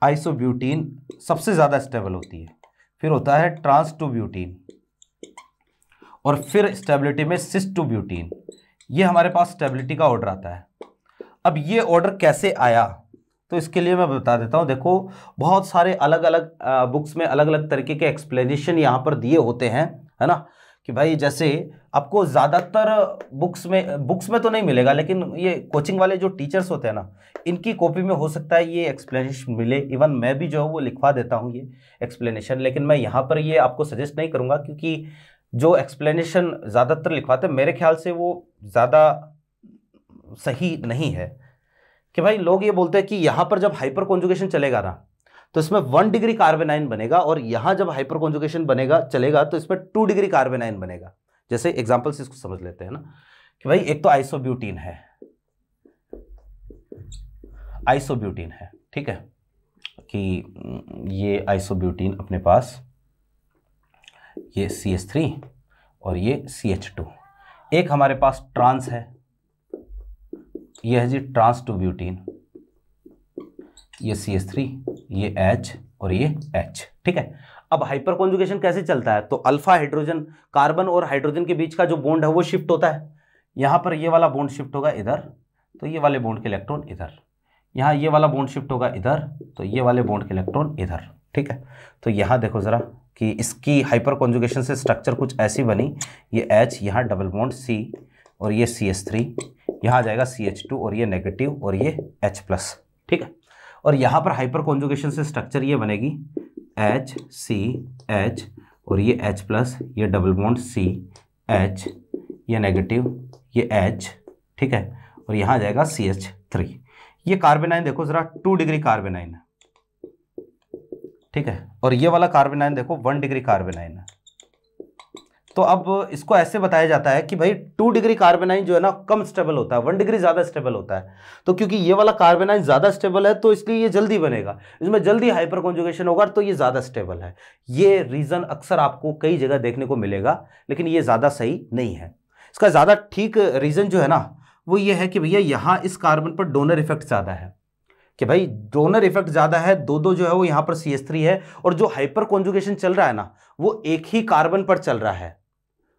आइसोब्यूटीन सबसे ज्यादा स्टेबल होती है। फिर होता है ट्रांस 2 ब्यूटीन और फिर स्टेबिलिटी में सिस 2 ब्यूटीन। ये हमारे पास स्टेबिलिटी का ऑर्डर आता है। अब ये ऑर्डर कैसे आया, तो इसके लिए मैं बता देता हूं। देखो बहुत सारे अलग अलग बुक्स में अलग अलग तरीके के एक्सप्लेनेशन यहां पर दिए होते हैं, है ना, कि भाई जैसे आपको ज़्यादातर बुक्स में तो नहीं मिलेगा, लेकिन ये कोचिंग वाले जो टीचर्स होते हैं ना, इनकी कॉपी में हो सकता है ये एक्सप्लेनेशन मिले। इवन मैं भी जो है वो लिखवा देता हूँ ये एक्सप्लेनेशन, लेकिन मैं यहाँ पर ये आपको सजेस्ट नहीं करूँगा, क्योंकि जो एक्सप्लेनेशन ज़्यादातर लिखवाते हैं मेरे ख्याल से वो ज़्यादा सही नहीं है। कि भाई लोग ये बोलते हैं कि यहाँ पर जब हाइपर कॉन्जुगेशन चलेगा ना तो इसमें 1 डिग्री कार्बन आयन बनेगा, और यहां जब हाइपर कॉन्जुगेशन बनेगा चलेगा तो इसमें 2 डिग्री कार्बन आयन बनेगा। जैसे एग्जांपल से इसको समझ लेते हैं ना, कि भाई एक तो आइसोब्यूटीन है, आइसोब्यूटीन है, ठीक है, कि ये आइसोब्यूटीन अपने पास, ये CH3 और ये CH2। एक हमारे पास ट्रांस है, ये है जी ट्रांस 2 ब्यूटीन, ये CH3, ये H और ये H। ठीक है, अब हाइपर कॉन्जुगेशन कैसे चलता है, तो अल्फा हाइड्रोजन, कार्बन और हाइड्रोजन के बीच का जो बॉन्ड है वो शिफ्ट होता है। यहां पर ये वाला बॉन्ड शिफ्ट होगा इधर, तो ये वाले बॉन्ड के इलेक्ट्रॉन इधर, यहाँ ये वाला बॉन्ड शिफ्ट होगा इधर, तो ये वाले बॉन्ड के इलेक्ट्रॉन इधर। ठीक है, तो यहाँ देखो जरा कि इसकी हाइपर कॉन्जुगेशन से स्ट्रक्चर कुछ ऐसी बनी, ये H, यहाँ डबल बॉन्ड C और ये CH3, यहाँ आ जाएगा CH2 और ये नेगेटिव और ये H+। ठीक है, और यहाँ पर हाइपर कॉन्जुगेशन से स्ट्रक्चर ये बनेगी H C H और ये H+, ये डबल बॉन्ड C H, ये नेगेटिव, ये H। ठीक है, और यहाँ आ जाएगा CH3। ये कार्बेनाइन देखो जरा 2 डिग्री कार्बेनाइन है, ठीक है, और ये वाला कार्बेनाइन देखो 1 डिग्री कार्बेनाइन है। तो अब इसको ऐसे बताया जाता है कि भाई 2 डिग्री कार्बेनाइन जो है ना कम स्टेबल होता है, 1 डिग्री ज्यादा स्टेबल होता है। तो क्योंकि ये वाला कार्बेनाइन ज्यादा स्टेबल है तो इसलिए ये जल्दी बनेगा, इसमें जल्दी हाइपर कॉन्जुगेशन होगा, तो ये ज्यादा स्टेबल है। ये रीजन अक्सर आपको कई जगह देखने को मिलेगा, लेकिन ये ज्यादा सही नहीं है। इसका ज्यादा ठीक रीजन जो है ना वो ये है कि भैया यहां इस कार्बन पर डोनर इफेक्ट ज्यादा है, कि भाई डोनर इफेक्ट ज्यादा है, दो जो है वो यहां पर CH3 है, और जो हाइपर कॉन्जुगेशन चल रहा है ना वो एक ही कार्बन पर चल रहा है,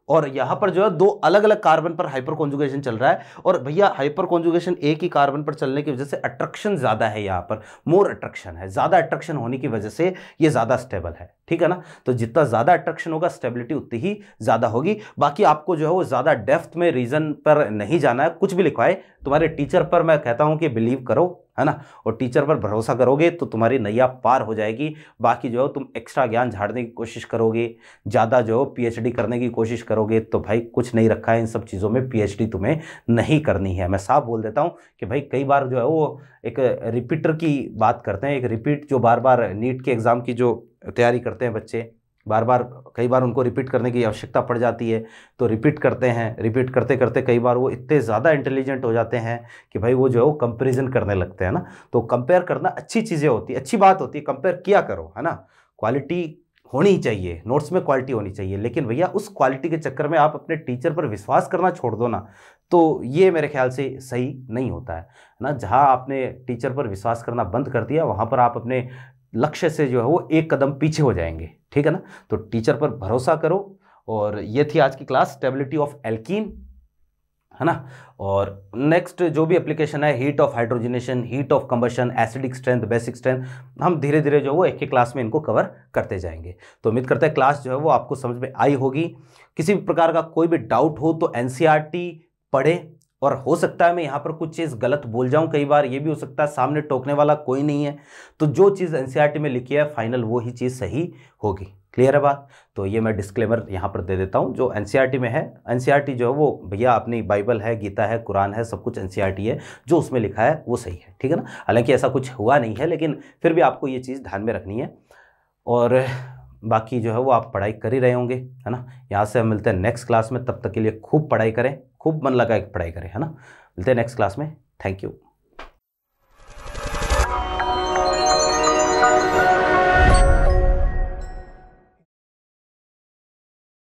और यहां पर जो है 2 अलग अलग कार्बन पर हाइपर कॉन्जुगेशन चल रहा है। और भैया हाइपर कॉन्जुगेशन एक ही कार्बन पर चलने की वजह से अट्रैक्शन ज्यादा है, यहां पर मोर अट्रैक्शन है, ज्यादा अट्रैक्शन होने की वजह से ये ज्यादा स्टेबल है, ठीक है ना। तो जितना ज्यादा अट्रैक्शन होगा स्टेबिलिटी उतनी ही ज्यादा होगी। बाकी आपको जो है वो ज्यादा डेप्थ में रीजन पर नहीं जाना है, कुछ भी लिखवाए तुम्हारे टीचर पर मैं कहता हूं कि बिलीव करो, है ना, और टीचर पर भरोसा करोगे तो तुम्हारी नैया पार हो जाएगी। बाकी जो है तुम एक्स्ट्रा ज्ञान झाड़ने की कोशिश करोगे, ज़्यादा जो PhD करने की कोशिश करोगे, तो भाई कुछ नहीं रखा है इन सब चीज़ों में, PhD तुम्हें नहीं करनी है। मैं साफ बोल देता हूँ कि भाई कई बार जो है वो एक रिपीटर की बात करते हैं, एक रिपीट जो बार बार नीट के एग्ज़ाम की जो तैयारी करते हैं बच्चे, बार बार कई बार उनको रिपीट करने की आवश्यकता पड़ जाती है, तो रिपीट करते हैं, रिपीट करते करते कई बार वो इतने ज़्यादा इंटेलिजेंट हो जाते हैं कि भाई वो जो है वो कंपैरिजन करने लगते हैं ना। तो कंपेयर करना अच्छी चीज़ें होती है, अच्छी बात होती है, कंपेयर किया करो, है ना। क्वालिटी होनी चाहिए, नोट्स में क्वालिटी होनी चाहिए, लेकिन भैया उस क्वालिटी के चक्कर में आप अपने टीचर पर विश्वास करना छोड़ दो ना, तो ये मेरे ख्याल से सही नहीं होता है ना। जहाँ आपने टीचर पर विश्वास करना बंद कर दिया वहाँ पर आप अपने लक्ष्य से जो है वो एक कदम पीछे हो जाएंगे, ठीक है ना। तो टीचर पर भरोसा करो। और ये थी आज की क्लास, स्टेबिलिटी ऑफ एल्कीन, है ना। और नेक्स्ट जो भी एप्लीकेशन है, heat of hydrogenation, heat of combustion, acidic strength, basic strength, हम धीरे धीरे जो वो एक ही क्लास में इनको कवर करते जाएंगे। तो उम्मीद करते हैं क्लास जो है वो आपको समझ में आई होगी। किसी भी प्रकार का कोई भी डाउट हो तो NCERT पढ़े, और हो सकता है मैं यहाँ पर कुछ चीज़ गलत बोल जाऊँ, कई बार ये भी हो सकता है, सामने टोकने वाला कोई नहीं है, तो जो चीज़ NCERT में लिखी है फाइनल वो ही चीज़ सही होगी। क्लियर है बात। तो ये मैं डिस्क्लेमर यहाँ पर दे देता हूँ, जो NCERT में है, NCERT जो है वो भैया अपनी बाइबल है, गीता है, कुरान है, सब कुछ NCERT है, जो उसमें लिखा है वो सही है, ठीक है ना। हालांकि ऐसा कुछ हुआ नहीं है, लेकिन फिर भी आपको ये चीज़ ध्यान में रखनी है। और बाकी जो है वो आप पढ़ाई कर ही रहे होंगे, है ना। यहाँ से हम मिलते हैं नेक्स्ट क्लास में, तब तक के लिए खूब पढ़ाई करें, खूब मन लगा के पढ़ाई करें, है ना। मिलते हैं नेक्स्ट क्लास में। Thank you.